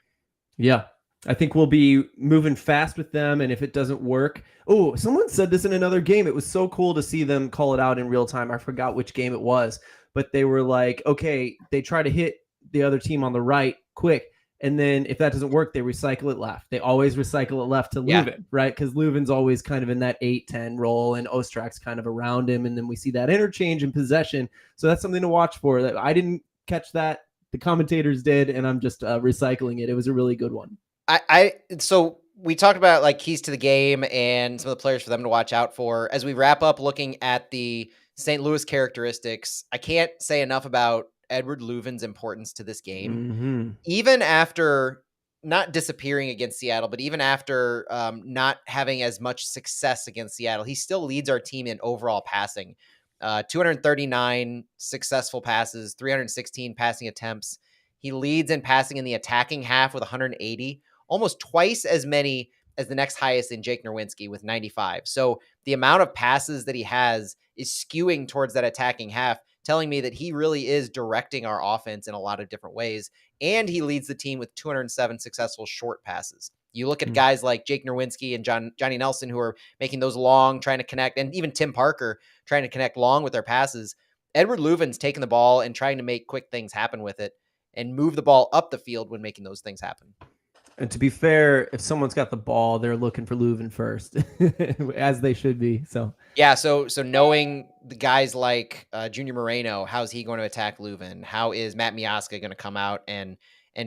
Yeah, I think we'll be moving fast with them, and if it doesn't work... Oh, someone said this in another game. It was so cool to see them call it out in real time. I forgot which game it was, but they were like, okay, they try to hit the other team on the right quick, and then if that doesn't work, they recycle it left. They always recycle it left to Leuven, right? Because Leuven's always kind of in that 8-10 role, and Ostrak's kind of around him, and then we see that interchange in possession. So that's something to watch for. That I didn't catch that. The commentators did, and I'm just recycling it. It was a really good one. So we talked about like keys to the game and some of the players for them to watch out for. As we wrap up looking at the St. Louis characteristics, I can't say enough about Edward Leuven's importance to this game. Even after not disappearing against Seattle, but even after not having as much success against Seattle, he still leads our team in overall passing. 239 successful passes, 316 passing attempts. He leads in passing in the attacking half with 180, almost twice as many as the next highest in Jake Nerwinski with 95. So the amount of passes that he has is skewing towards that attacking half, telling me that he really is directing our offense in a lot of different ways. And he leads the team with 207 successful short passes. You look at guys like Jake Nerwinski and Johnny Nelson, who are making those long, trying to connect, and even Tim Parker trying to connect long with their passes. Edward Leuven's taking the ball and trying to make quick things happen with it and move the ball up the field when making those things happen. And to be fair, if someone's got the ball, they're looking for Leuven first, as they should be. So yeah, so knowing the guys like Junior Moreno, how's he going to attack Leuven? How is Matt Miazga going to come out and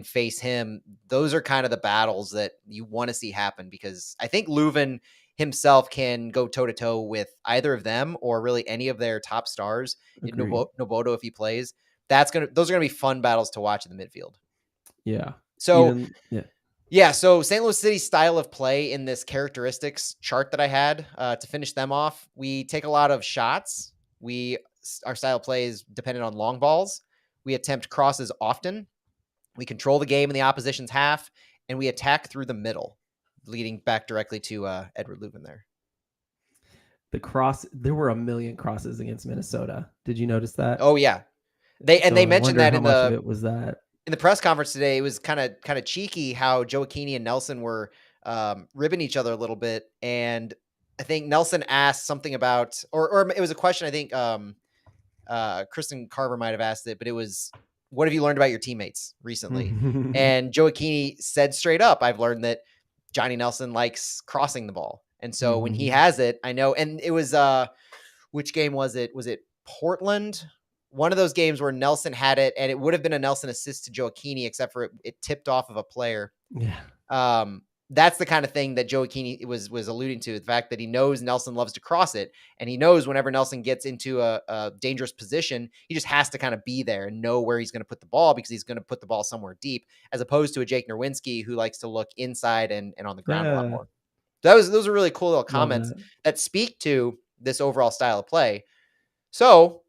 face him? Those are kind of the battles that you want to see happen, because I think Leuven himself can go toe-to-toe with either of them or really any of their top stars. Noboto, if he plays. Those are going to be fun battles to watch in the midfield. Yeah. So so St. Louis City's style of play in this characteristics chart that I had to finish them off, we take a lot of shots. Our style of play is dependent on long balls. We attempt crosses often. We control the game in the opposition's half, and we attack through the middle, leading back directly to Edward Leuven there. There were a million crosses against Minnesota. Did you notice that? Oh yeah. They mentioned that in much of it was that. In the press conference today. It was kind of cheeky how Joachini and Nelson were ribbing each other a little bit. And I think Nelson asked something about, or it was a question. I think Kristen Carver might've asked it, but it was, what have you learned about your teammates recently? And Joachini said straight up, I've learned that Johnny Nelson likes crossing the ball. And so when he has it, I know, and it was, which game was it? Was it Portland? One of those games where Nelson had it, and it would have been a Nelson assist to Joachini, except for it tipped off of a player. Yeah. That's the kind of thing that Joachini was alluding to, the fact that he knows Nelson loves to cross it, and he knows whenever Nelson gets into a dangerous position, he just has to kind of be there and know where he's going to put the ball, because he's going to put the ball somewhere deep, as opposed to a Jake Nerwinski who likes to look inside and on the ground a lot more. Those are really cool little comments that speak to this overall style of play. So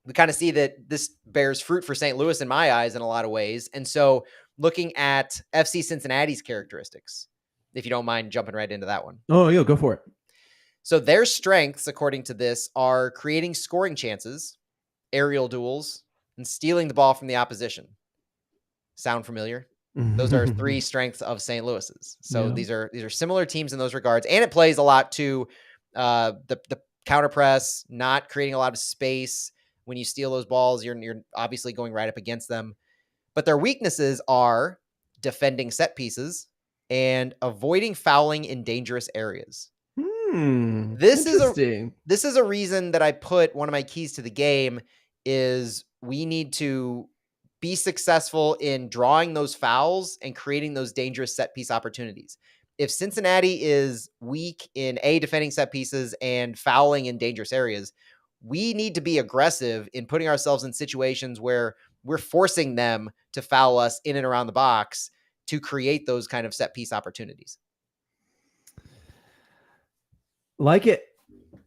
we kind of see that this bears fruit for St. Louis in my eyes in a lot of ways. And so looking at FC Cincinnati's characteristics, if you don't mind jumping right into that one. Oh, yeah, go for it. So their strengths, according to this, are creating scoring chances, aerial duels, and stealing the ball from the opposition. Sound familiar? Those are three strengths of St. Louis's. So these are similar teams in those regards. And it plays a lot to the counter press, not creating a lot of space. When you steal those balls, you're obviously going right up against them. But their weaknesses are defending set pieces and avoiding fouling in dangerous areas. This is a reason that I put one of my keys to the game is we need to be successful in drawing those fouls and creating those dangerous set piece opportunities. If Cincinnati is weak in defending set pieces and fouling in dangerous areas, we need to be aggressive in putting ourselves in situations where we're forcing them to foul us in and around the box to create those kind of set piece opportunities. Like it.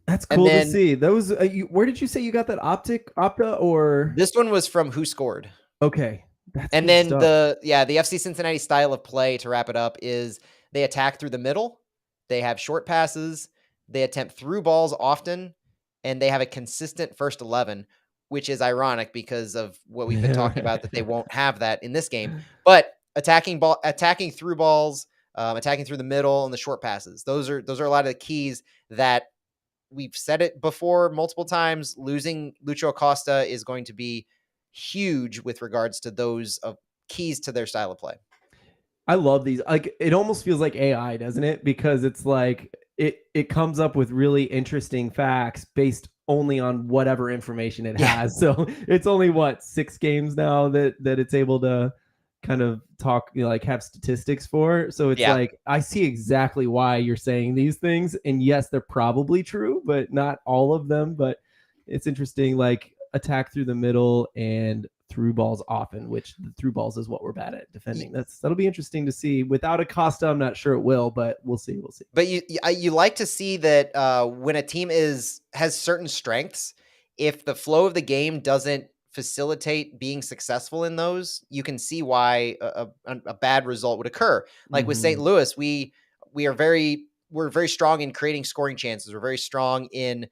That's And cool to then- see. Those. Where did you say you got that Opta or? This one was from Who Scored. Okay. That's And good then stuff. the FC Cincinnati style of play, to wrap it up, is they attack through the middle, they have short passes, they attempt through balls often, and they have a consistent first 11, which is ironic because of what we've been talking about, that they won't have that in this game. But attacking through balls, attacking through the middle, and the short passes. Those are a lot of the keys that we've said it before multiple times. Losing Lucho Acosta is going to be huge with regards to those keys to their style of play. I love these. Like, it almost feels like AI, doesn't it? Because it's like it comes up with really interesting facts based only on whatever information it has. So it's only 6 games now that it's able to kind of talk, like have statistics for. So it's like, I see exactly why you're saying these things. And yes, they're probably true, but not all of them. But it's interesting, like attack through the middle and through balls often, which the through balls is what we're bad at defending. That'll be interesting to see. Without Acosta, I'm not sure it will, but we'll see. But you like to see that when a team has certain strengths, if the flow of the game doesn't facilitate being successful in those, you can see why a bad result would occur. Like with St. Louis, we're very strong in creating scoring chances. We're very strong in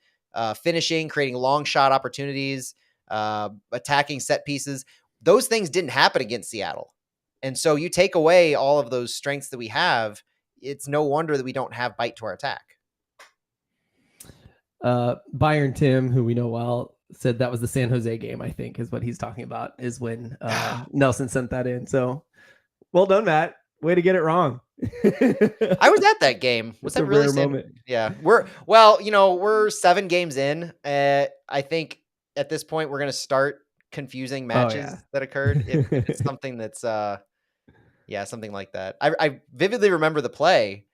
finishing, creating long shot opportunities, attacking set pieces. Those things didn't happen against Seattle. And so you take away all of those strengths that we have, it's no wonder that we don't have bite to our attack. Byron Tim, who we know well, said that was the San Jose game, I think, is what he's talking about, is when Nelson sent that in. So well done, Matt. Way to get it wrong. I was at that game. Was that really moment? Yeah. We're 7 games in. I think at this point we're going to start confusing matches that occurred. If it's something that's something like that. I vividly remember the play.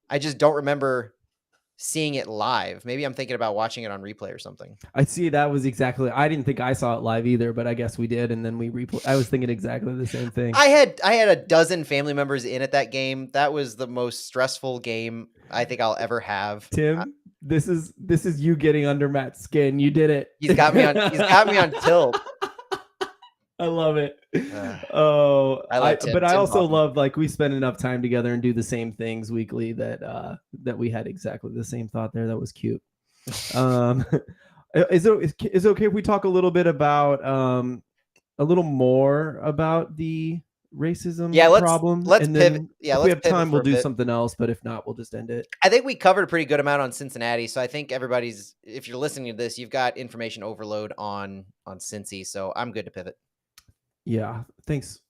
I just don't remember seeing it live. Maybe I'm thinking about watching it on replay or something. I see. That was exactly. I didn't think I saw it live either, but I guess we did, and then we replay. I was thinking exactly the same thing. I had a dozen family members in at that game. That was the most stressful game I think I'll ever have. Tim, this is you getting under Matt's skin. You did it. He's got me on tilt. I love it. But I also love, like, we spend enough time together and do the same things weekly that we had exactly the same thought there. That was cute. Is it okay if we talk a little bit about a little more about the racism problem? Let's pivot. If we have time, we'll do something else. But if not, we'll just end it. I think we covered a pretty good amount on Cincinnati. So I think if you're listening to this, you've got information overload on Cincy. So I'm good to pivot. Yeah, thanks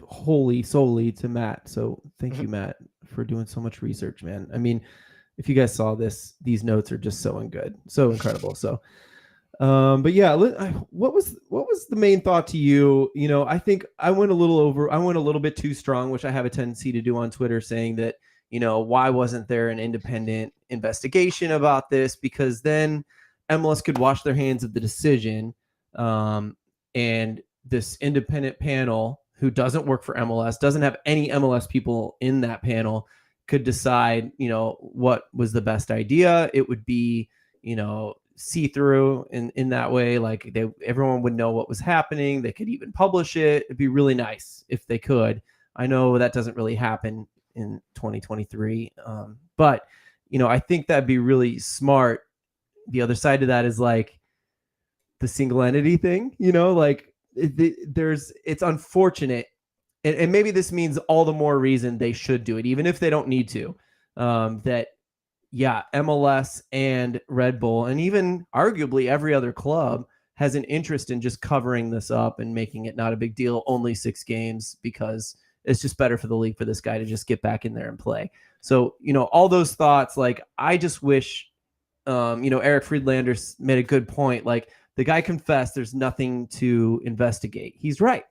solely to Matt. So thank you, Matt, for doing so much research, man. I mean, if you guys saw these notes are just so good, so incredible. So, but yeah, what was the main thought to you? I think I went a little bit too strong, which I have a tendency to do on Twitter, saying that, why wasn't there an independent investigation about this? Because then MLS could wash their hands of the decision, and this independent panel who doesn't work for MLS, doesn't have any MLS people in that panel, could decide, what was the best idea. It would be, see-through in that way. Like everyone would know what was happening. They could even publish it. It'd be really nice if they could. I know that doesn't really happen in 2023. But, I think that'd be really smart. The other side of that is like the single entity thing, it's unfortunate, and maybe this means all the more reason they should do it, even if they don't need to. That MLS and Red Bull, and even arguably every other club, has an interest in just covering this up and making it not a big deal, only 6 games, because it's just better for the league for this guy to just get back in there and play. So, all those thoughts, like, I just wish, Eric Friedlander made a good point. Like, the guy confessed there's nothing to investigate. He's right.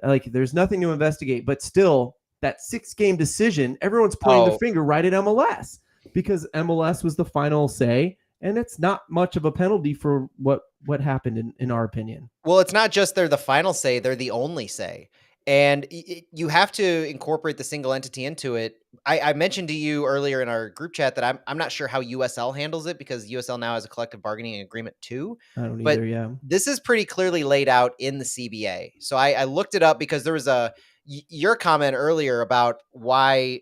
Like, there's nothing to investigate, but still that 6-game decision, everyone's pointing the finger right at MLS, because MLS was the final say, and it's not much of a penalty for what happened in our opinion. Well, it's not just they're the final say, they're the only say. And you have to incorporate the single entity into it. I mentioned to you earlier in our group chat that I'm not sure how USL handles it, because USL now has a collective bargaining agreement too. I don't But either. Yeah. this is pretty clearly laid out in the CBA. So I looked it up because there was your comment earlier about why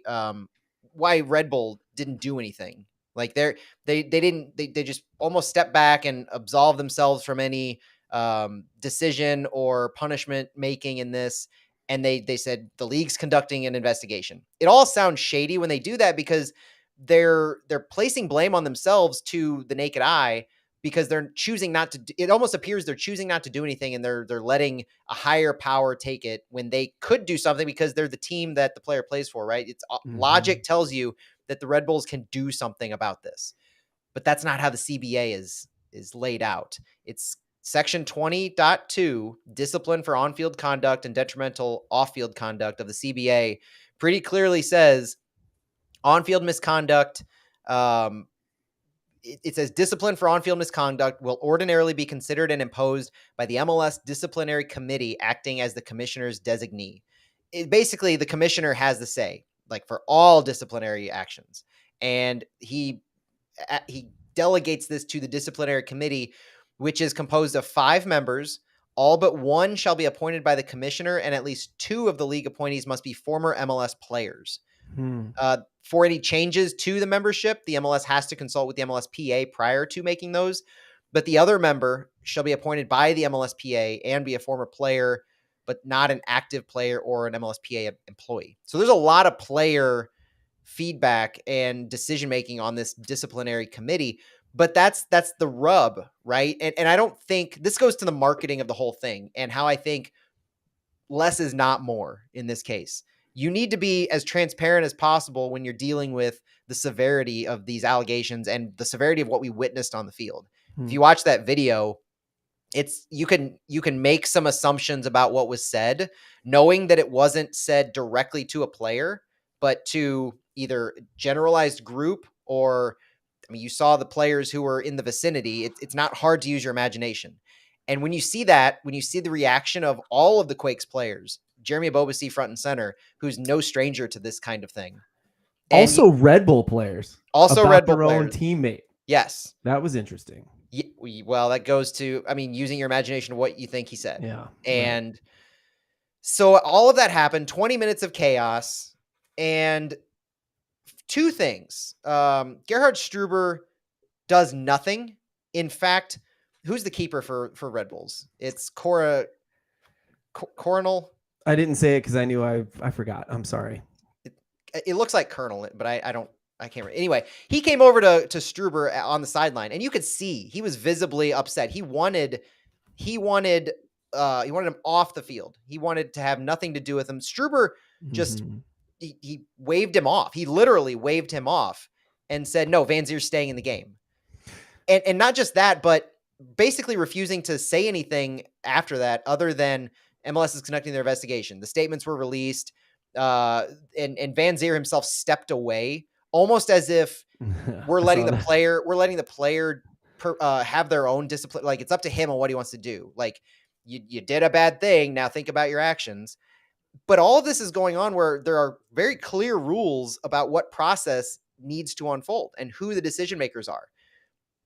Red Bull didn't do anything. Like they just almost stepped back and absolved themselves from any decision or punishment making in this. And they said the league's conducting an investigation. It all sounds shady when they do that, because they're placing blame on themselves to the naked eye, because they're choosing not to. It almost appears they're choosing not to do anything, and they're letting a higher power take it when they could do something, because they're the team that the player plays for, right? It's logic tells you that the Red Bulls can do something about this, but that's not how the CBA is laid out. It's Section 20.2, discipline for on-field conduct and detrimental off-field conduct of the CBA, pretty clearly says on-field misconduct. It says discipline for on-field misconduct will ordinarily be considered and imposed by the MLS disciplinary committee acting as the commissioner's designee. Basically, the commissioner has the say, like, for all disciplinary actions, and he delegates this to the disciplinary committee, which is composed of 5 members. All but one shall be appointed by the commissioner, and at least 2 of the league appointees must be former MLS players. For any changes to the membership, the MLS has to consult with the MLSPA prior to making those, but the other member shall be appointed by the MLSPA and be a former player, but not an active player or an MLSPA employee. So there's a lot of player feedback and decision-making on this disciplinary committee, but that's the rub, right? And I don't think this goes to the marketing of the whole thing, and how I think less is not more in this case. You need to be as transparent as possible when you're dealing with the severity of these allegations and the severity of what we witnessed on the field. If you watch that video, you can make some assumptions about what was said, knowing that it wasn't said directly to a player, but to either generalized group, or, I mean, you saw the players who were in the vicinity. It's not hard to use your imagination. And when you see that, when you see the reaction of all of the Quakes players, Jeremy Ebobisse front and center, who's no stranger to this kind of thing. And also Red Bull players. Also about Red Bull their players. own teammate. Yes. That was interesting. Well, that goes to, I mean, using your imagination of what you think he said. Yeah. And right. So all of that happened, 20 minutes of chaos, and 2 things. Gerhard Struber does nothing. In fact, who's the keeper for Red Bulls? It's Coronel. I didn't say it because I knew I forgot. I'm sorry. It looks like Colonel, but I can't remember. Anyway, he came over to Struber on the sideline, and you could see he was visibly upset. He wanted him off the field. He wanted to have nothing to do with him. Struber just he waved him off. He literally waved him off and said, "No, Van Zier's staying in the game." And not just that, but basically refusing to say anything after that, other than MLS is conducting their investigation. The statements were released, and Van Zier himself stepped away, almost as if we're letting the player have their own discipline. Like, it's up to him on what he wants to do. Like, you did a bad thing, now think about your actions. But all of this is going on where there are very clear rules about what process needs to unfold and who the decision makers are.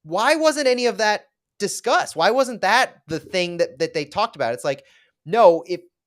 Why wasn't any of that discussed? Why wasn't that the thing that they talked about? It's like, no,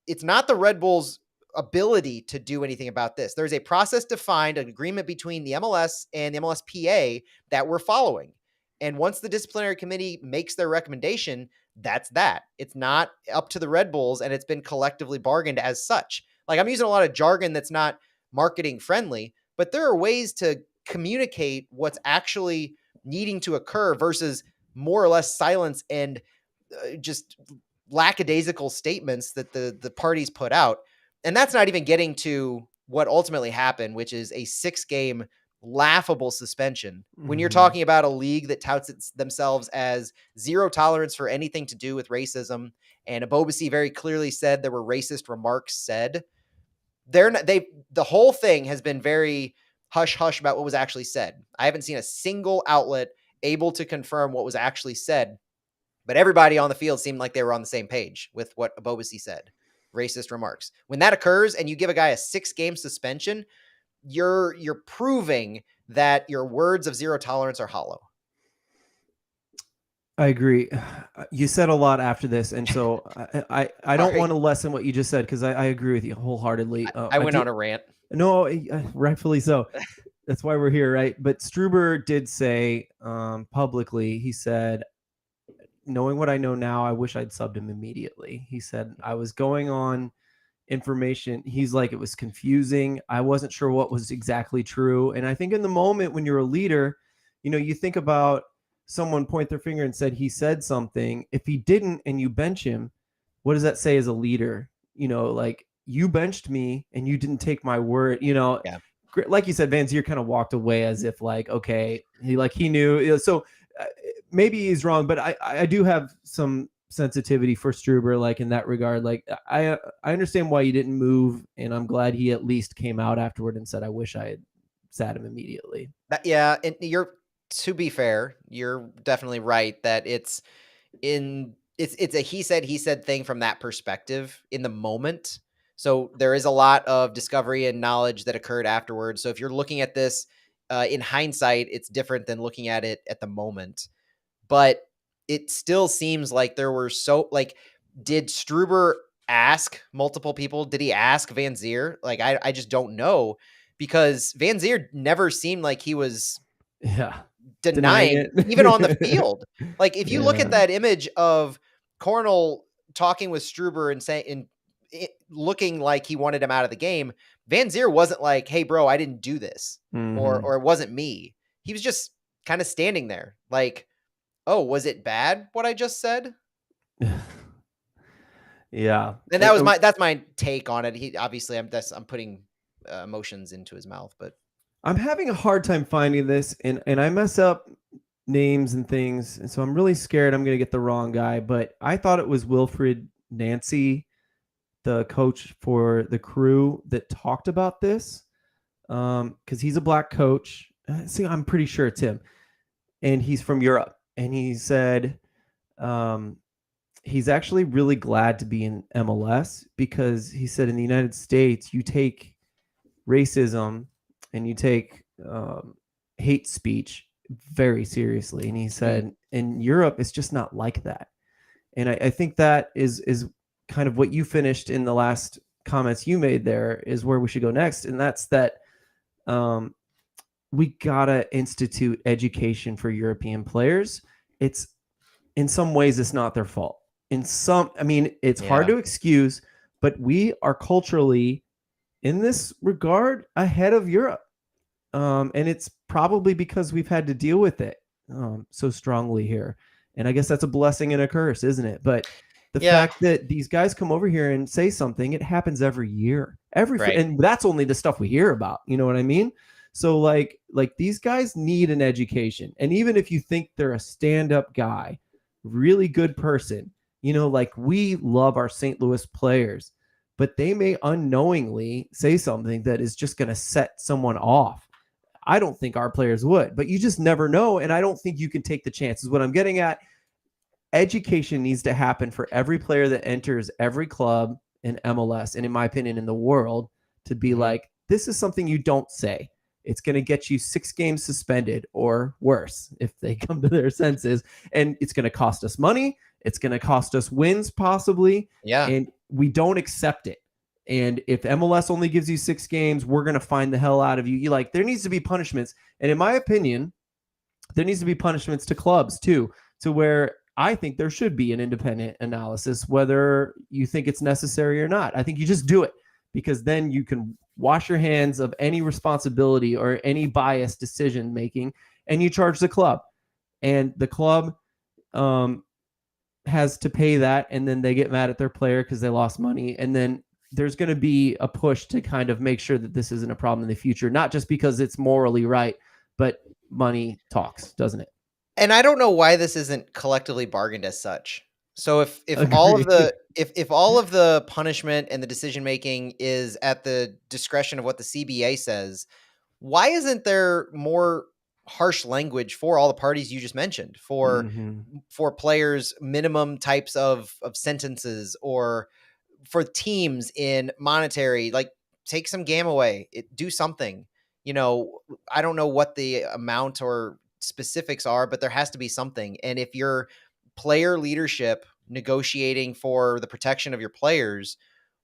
it's not the Red Bulls' ability to do anything about this. There's a process defined, an agreement between the MLS and the MLSPA that we're following. And once the disciplinary committee makes their recommendation, that's that. It's not up to the Red Bulls, and it's been collectively bargained as such. Like, I'm using a lot of jargon that's not marketing friendly, but there are ways to communicate what's actually needing to occur versus more or less silence and just lackadaisical statements that the parties put out. And that's not even getting to what ultimately happened, which is a 6-game laughable suspension. When you're talking about a league that touts themselves as zero tolerance for anything to do with racism, and Ebobisse very clearly said there were racist remarks said, the whole thing has been very hush hush about what was actually said. I haven't seen a single outlet able to confirm what was actually said, but everybody on the field seemed like they were on the same page with what Ebobisse said. racist remarks. When that occurs and you give a guy a 6-game suspension, you're proving that your words of zero tolerance are hollow. I agree. You said a lot after this, and so I don't want to lessen what you just said because I agree with you wholeheartedly. I went on a rant. No, rightfully so. That's why we're here, right? But Struber did say publicly, he said, knowing what I know now, I wish I'd subbed him immediately. He said, I was going on information. He's like, it was confusing. I wasn't sure what was exactly true. And I think in the moment when you're a leader, you think about someone point their finger and said he said something. If he didn't and you bench him, what does that say as a leader? Like, you benched me and you didn't take my word. Yeah. Like you said, Van Zier kind of walked away as if like, okay, he knew. So maybe he's wrong, but I do have some sensitivity for Struber, like in that regard. Like I understand why you didn't move, and I'm glad he at least came out afterward and said, I wish I had sat him immediately. Yeah, and to be fair, you're definitely right that it's a he said thing from that perspective in the moment. So there is a lot of discovery and knowledge that occurred afterwards. So if you're looking at this in hindsight, it's different than looking at it at the moment. But it still seems like there were did Struber ask multiple people? Did he ask Van Zier? Like, I just don't know, because Van Zier never seemed like he was denying it. Even on the field. Like, if you look at that image of Cornell talking with Struber and saying, looking like he wanted him out of the game, Van Zier wasn't like, hey bro, I didn't do this, or it wasn't me. He was just kind of standing there like, oh, was it bad what I just said? Yeah. And that's my take on it. He obviously, I'm putting emotions into his mouth, but I'm having a hard time finding this, and I mess up names and things, and so I'm really scared I'm going to get the wrong guy, but I thought it was Wilfred Nancy, the coach for the Crew, that talked about this, because he's a black coach. See, I'm pretty sure it's him, and he's from Europe, and he said he's actually really glad to be in MLS, because he said in the United States, you take racism and you take hate speech very seriously. And he said in Europe, it's just not like that. And I think that is kind of what you finished in the last comments you made there, is where we should go next. And that's that we gotta institute education for European players. It's, in some ways, it's not their fault. It's hard to excuse, but we are culturally, in this regard, ahead of Europe. And it's probably because we've had to deal with it so strongly here. And I guess that's a blessing and a curse, isn't it? But the fact that these guys come over here and say something, it happens every year. And that's only the stuff we hear about. You know what I mean? So like these guys need an education. And even if you think they're a stand-up guy, really good person, like, we love our St. Louis players, but they may unknowingly say something that is just going to set someone off. I don't think our players would, but you just never know. And I don't think you can take the chances. What I'm getting at, education needs to happen for every player that enters every club in MLS, and in my opinion, in the world, to be like, this is something you don't say. It's going to get you 6 games suspended or worse if they come to their senses. And it's going to cost us money. It's going to cost us wins, possibly. Yeah. And we don't accept it. And if MLS only gives you 6 games, we're going to find the hell out of you. There needs to be punishments. And in my opinion, there needs to be punishments to clubs too, to where I think there should be an independent analysis, whether you think it's necessary or not. I think you just do it, because then you can wash your hands of any responsibility or any biased decision making, and you charge the club. And the club has to pay that, and then they get mad at their player because they lost money. And then there's going to be a push to kind of make sure that this isn't a problem in the future, not just because it's morally right, but money talks, doesn't it? And I don't know why this isn't collectively bargained as such. So if all of the punishment and the decision making is at the discretion of what the CBA says, why isn't there more harsh language for all the parties you just mentioned, for players, minimum types of sentences, or for teams in monetary, like take some GAM away, do something. I don't know what the amount or specifics are, but there has to be something. And if you're player leadership negotiating for the protection of your players,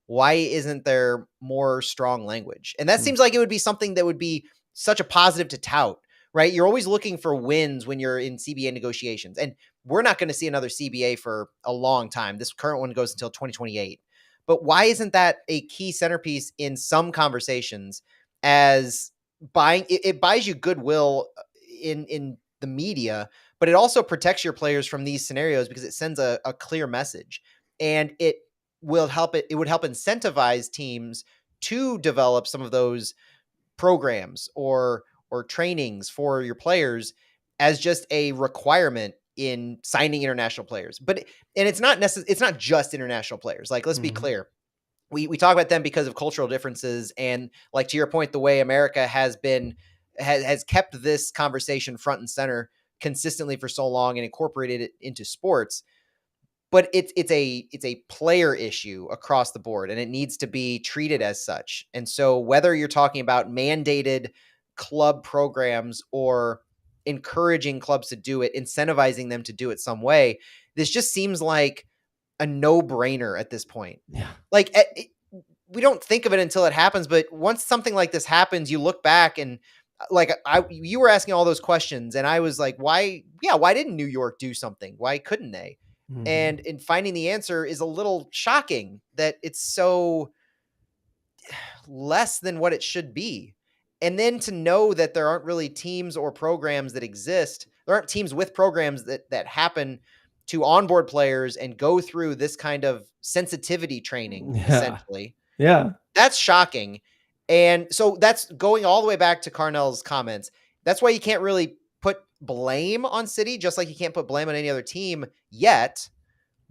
why isn't there more strong language? And that seems like it would be something that would be such a positive to tout, right? You're always looking for wins when you're in CBA negotiations. And we're not going to see another CBA for a long time. This current one goes until 2028. But why isn't that a key centerpiece in some conversations as buying it buys you goodwill in the media, but it also protects your players from these scenarios because it sends a clear message. And it would help incentivize teams to develop some of those programs or trainings for your players as just a requirement in signing international players. But it's not just international players. Like, let's be clear. We talk about them because of cultural differences, and like to your point, the way America has kept this conversation front and center consistently for so long and incorporated it into sports. But it's a player issue across the board, and it needs to be treated as such. And so whether you're talking about mandated club programs or encouraging clubs to do it, incentivizing them to do it some way, this just seems like a no-brainer at this point. Yeah. Like, we don't think of it until it happens, but once something like this happens, you look back and like you were asking all those questions, and I was like, why didn't New York do something? Why couldn't they? And in finding the answer is a little shocking that it's so less than what it should be. And then to know that there aren't really teams or programs that exist. There aren't teams with programs that happen to onboard players and go through this kind of sensitivity training, essentially. Yeah. That's shocking. And so that's going all the way back to Carnell's comments. That's why you can't really put blame on City, just like you can't put blame on any other team yet.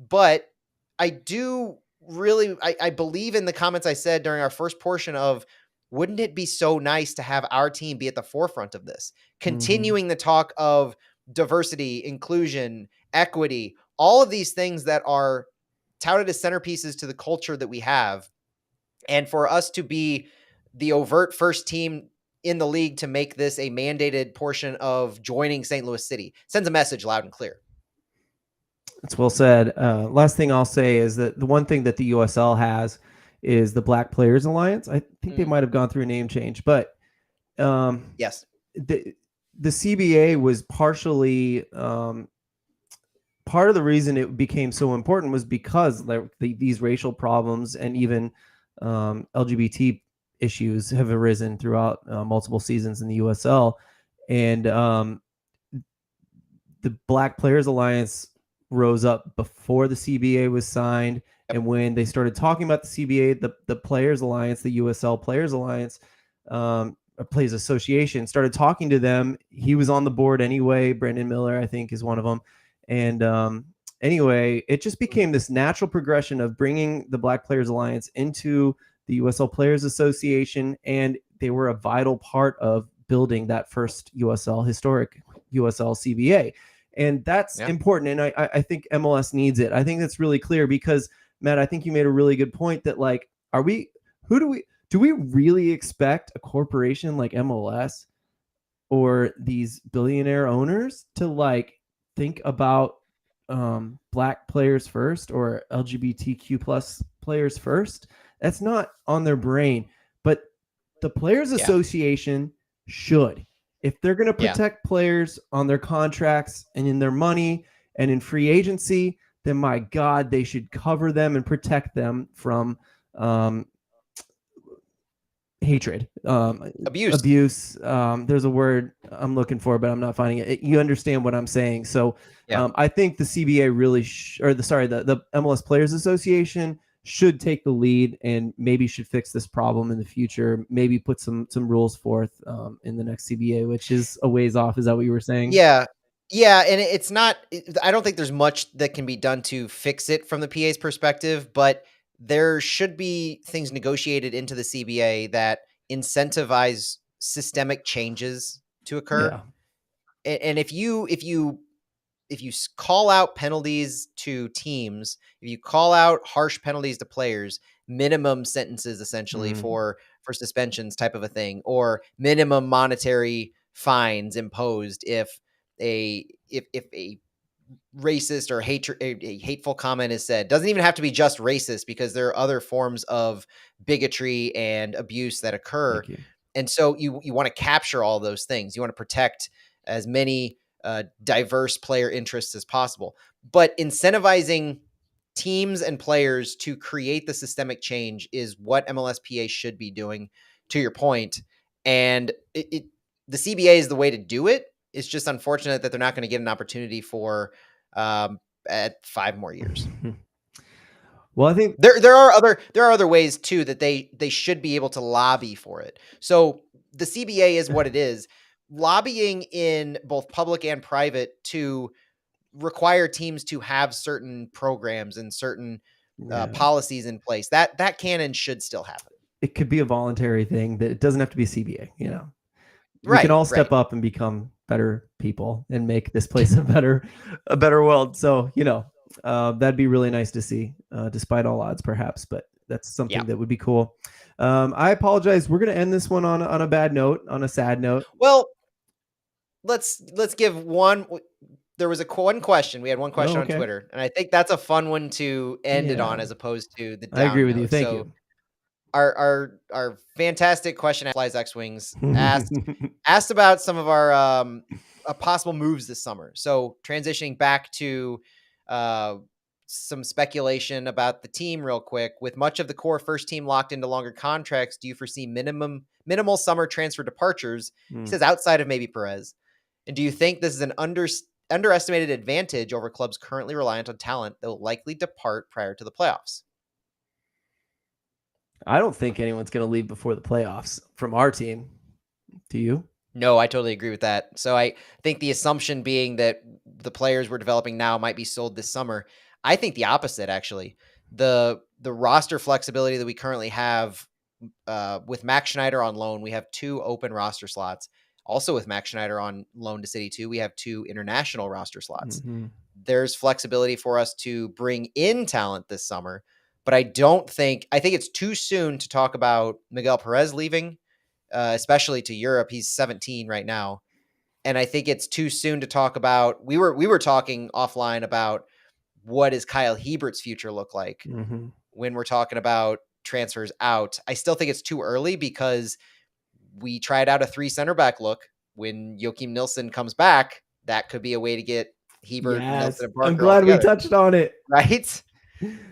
But I do really, I believe in the comments I said during our first portion of, wouldn't it be so nice to have our team be at the forefront of this, continuing the talk of diversity, inclusion, equity, all of these things that are touted as centerpieces to the culture that we have. And for us to be the overt first team in the league to make this a mandated portion of joining St. Louis City sends a message loud and clear. That's well said. Last thing I'll say is that the one thing that the USL has is the Black Players Alliance. I think they might have gone through a name change, but yes, the CBA was partially part of the reason it became so important was because these racial problems and even LGBT issues have arisen throughout multiple seasons in the USL, and the Black Players Alliance rose up before the CBA was signed. And when they started talking about the CBA, the Players Alliance, the USL Players Alliance, Players Association, started talking to them. He was on the board anyway. Brandon Miller, I think, is one of them. And anyway, it just became this natural progression of bringing the Black Players Alliance into the USL Players Association, and they were a vital part of building that first historic USL CBA. And that's important. And I think MLS needs it. I think that's really clear because, Matt, I think you made a really good point that, like, do we really expect a corporation like MLS or these billionaire owners to like think about Black players first or LGBTQ plus players first? That's not on their brain, but the Players Association should. If they're going to protect players on their contracts and in their money and in free agency, then my God, they should cover them and protect them from hatred, abuse. There's a word I'm looking for, but I'm not finding it. You understand what I'm saying? So I think the CBA really, the MLS Players Association should take the lead and maybe should fix this problem in the future. Maybe put some rules forth in the next CBA, which is a ways off. Is that what you were saying? Yeah. And it's not, I don't think there's much that can be done to fix it from the PA's perspective, but there should be things negotiated into the CBA that incentivize systemic changes to occur. And if you call out penalties to teams, if you call out harsh penalties to players, minimum sentences essentially for suspensions type of a thing, or minimum monetary fines imposed if a racist or a hateful comment is said. Doesn't even have to be just racist, because there are other forms of bigotry and abuse that occur. And so you want to capture all those things. You want to protect as many diverse player interests as possible. But incentivizing teams and players to create the systemic change is what MLSPA should be doing, to your point. And the CBA is the way to do it. It's just unfortunate that they're not going to get an opportunity for at 5 more years. Well, I think there are other ways too that they should be able to lobby for it. So the CBA is what it is. Lobbying in both public and private to require teams to have certain programs and certain policies in place, that can and should still happen. It could be a voluntary thing, that it doesn't have to be a CBA, we can all step up and become better people and make this place a better world. So, that'd be really nice to see, despite all odds, perhaps, but that's something that would be cool. I apologize. We're going to end this one on a bad note, on a sad note. Well, let's give one. There was one question. We had one question on Twitter, and I think that's a fun one to end it on, as opposed to the down I agree with note. you. Thank you. Our fantastic question at Flies X Wings asked about some of our possible moves this summer. So transitioning back to some speculation about the team real quick. With much of the core first team locked into longer contracts, do you foresee minimal summer transfer departures? He says outside of maybe Perez. And do you think this is an underestimated advantage over clubs currently reliant on talent that will likely depart prior to the playoffs? I don't think anyone's going to leave before the playoffs from our team. Do you? No, I totally agree with that. So I think the assumption being that the players we're developing now might be sold this summer. I think the opposite, actually. The roster flexibility that we currently have with Max Schneider on loan, we have 2 open roster slots. Also with Max Schneider on loan to City 2, we have 2 international roster slots. There's flexibility for us to bring in talent this summer. But I think it's too soon to talk about Miguel Perez leaving, especially to Europe. He's 17 right now. And I think it's too soon to talk about, we were talking offline about what does Kyle Hebert's future look like when we're talking about transfers out. I still think it's too early, because we tried out a 3 center back look. When Joachim Nilsson comes back, that could be a way to get Hebert, Nilsson, and Parker. I'm glad we touched on it. Right?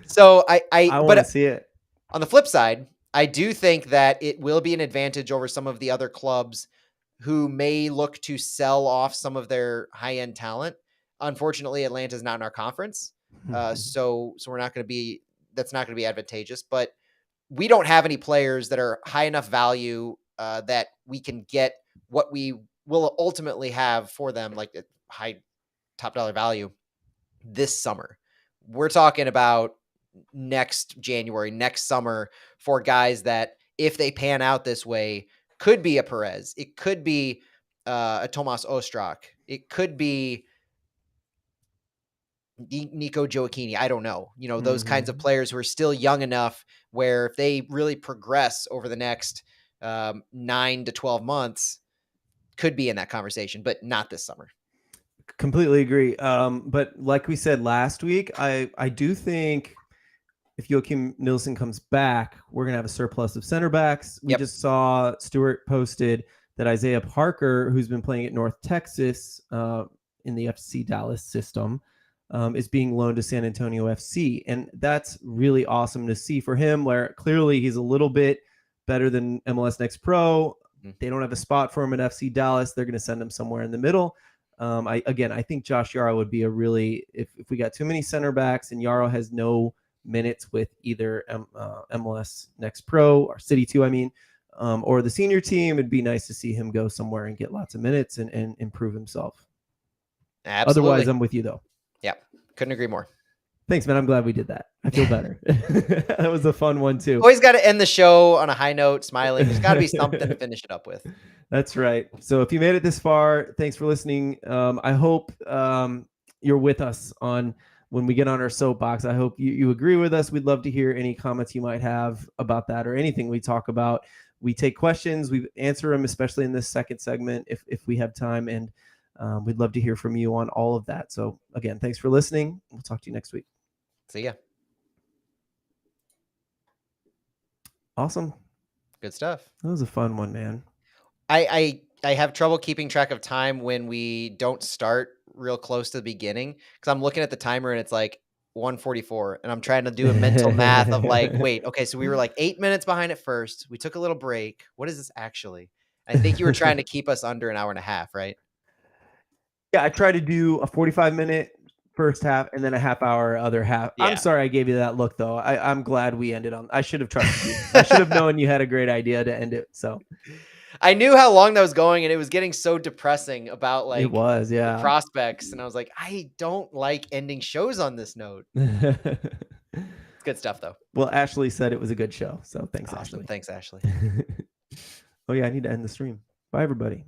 So I want to see it. On the flip side, I do think that it will be an advantage over some of the other clubs who may look to sell off some of their high-end talent. Unfortunately, Atlanta's not in our conference. So we're not going to be, that's not going to be advantageous, but we don't have any players that are high enough value that we can get what we will ultimately have for them, like a high top dollar value this summer. We're talking about next January, next summer, for guys that, if they pan out this way, could be a Perez. It could be a Tomas Ostrak. It could be Nico Gioacchini. I don't know. Those kinds of players who are still young enough where if they really progress over the next 9 to 12 months, could be in that conversation, but not this summer. Completely agree. But like we said last week, I do think if Joachim Nilsson comes back, we're going to have a surplus of center backs. We just saw Stuart posted that Isaiah Parker, who's been playing at North Texas in the FC Dallas system, is being loaned to San Antonio FC. And that's really awesome to see for him, where clearly he's a little bit better than MLS Next Pro. They don't have a spot for him at FC Dallas. They're going to send him somewhere in the middle. I think Josh Yarrow would be a really, if we got too many center backs and Yarrow has no minutes with either MLS Next Pro or City 2, or the senior team, it'd be nice to see him go somewhere and get lots of minutes and improve himself. Absolutely. Otherwise, I'm with you, though. Yeah, couldn't agree more. Thanks, man. I'm glad we did that. I feel better. That was a fun one, too. Always got to end the show on a high note, smiling. There's got to be something to finish it up with. That's right. So if you made it this far, thanks for listening. I hope you're with us on when we get on our soapbox. I hope you agree with us. We'd love to hear any comments you might have about that or anything we talk about. We take questions, we answer them, especially in this second segment if we have time. And we'd love to hear from you on all of that. So again, thanks for listening. We'll talk to you next week. See ya. Awesome. Good stuff. That was a fun one, man. I have trouble keeping track of time when we don't start real close to the beginning, because I'm looking at the timer and it's like 1:44, and I'm trying to do a mental math of like, wait, okay, so we were like 8 minutes behind at first. We took a little break. What is this actually? I think you were trying to keep us under an hour and a half, right? Yeah, I try to do a 45-minute first half and then a half hour other half. Yeah. I'm sorry I gave you that look, though. I'm glad we ended on. I should have trusted you. I should have known you had a great idea to end it. So I knew how long that was going, and it was getting so depressing about like it was, the yeah. prospects, and I was like, I don't like ending shows on this note. It's good stuff, though. Well, Ashley said it was a good show, so thanks, Awesome. Ashley. Thanks, Ashley. Oh yeah, I need to end the stream. Bye, everybody.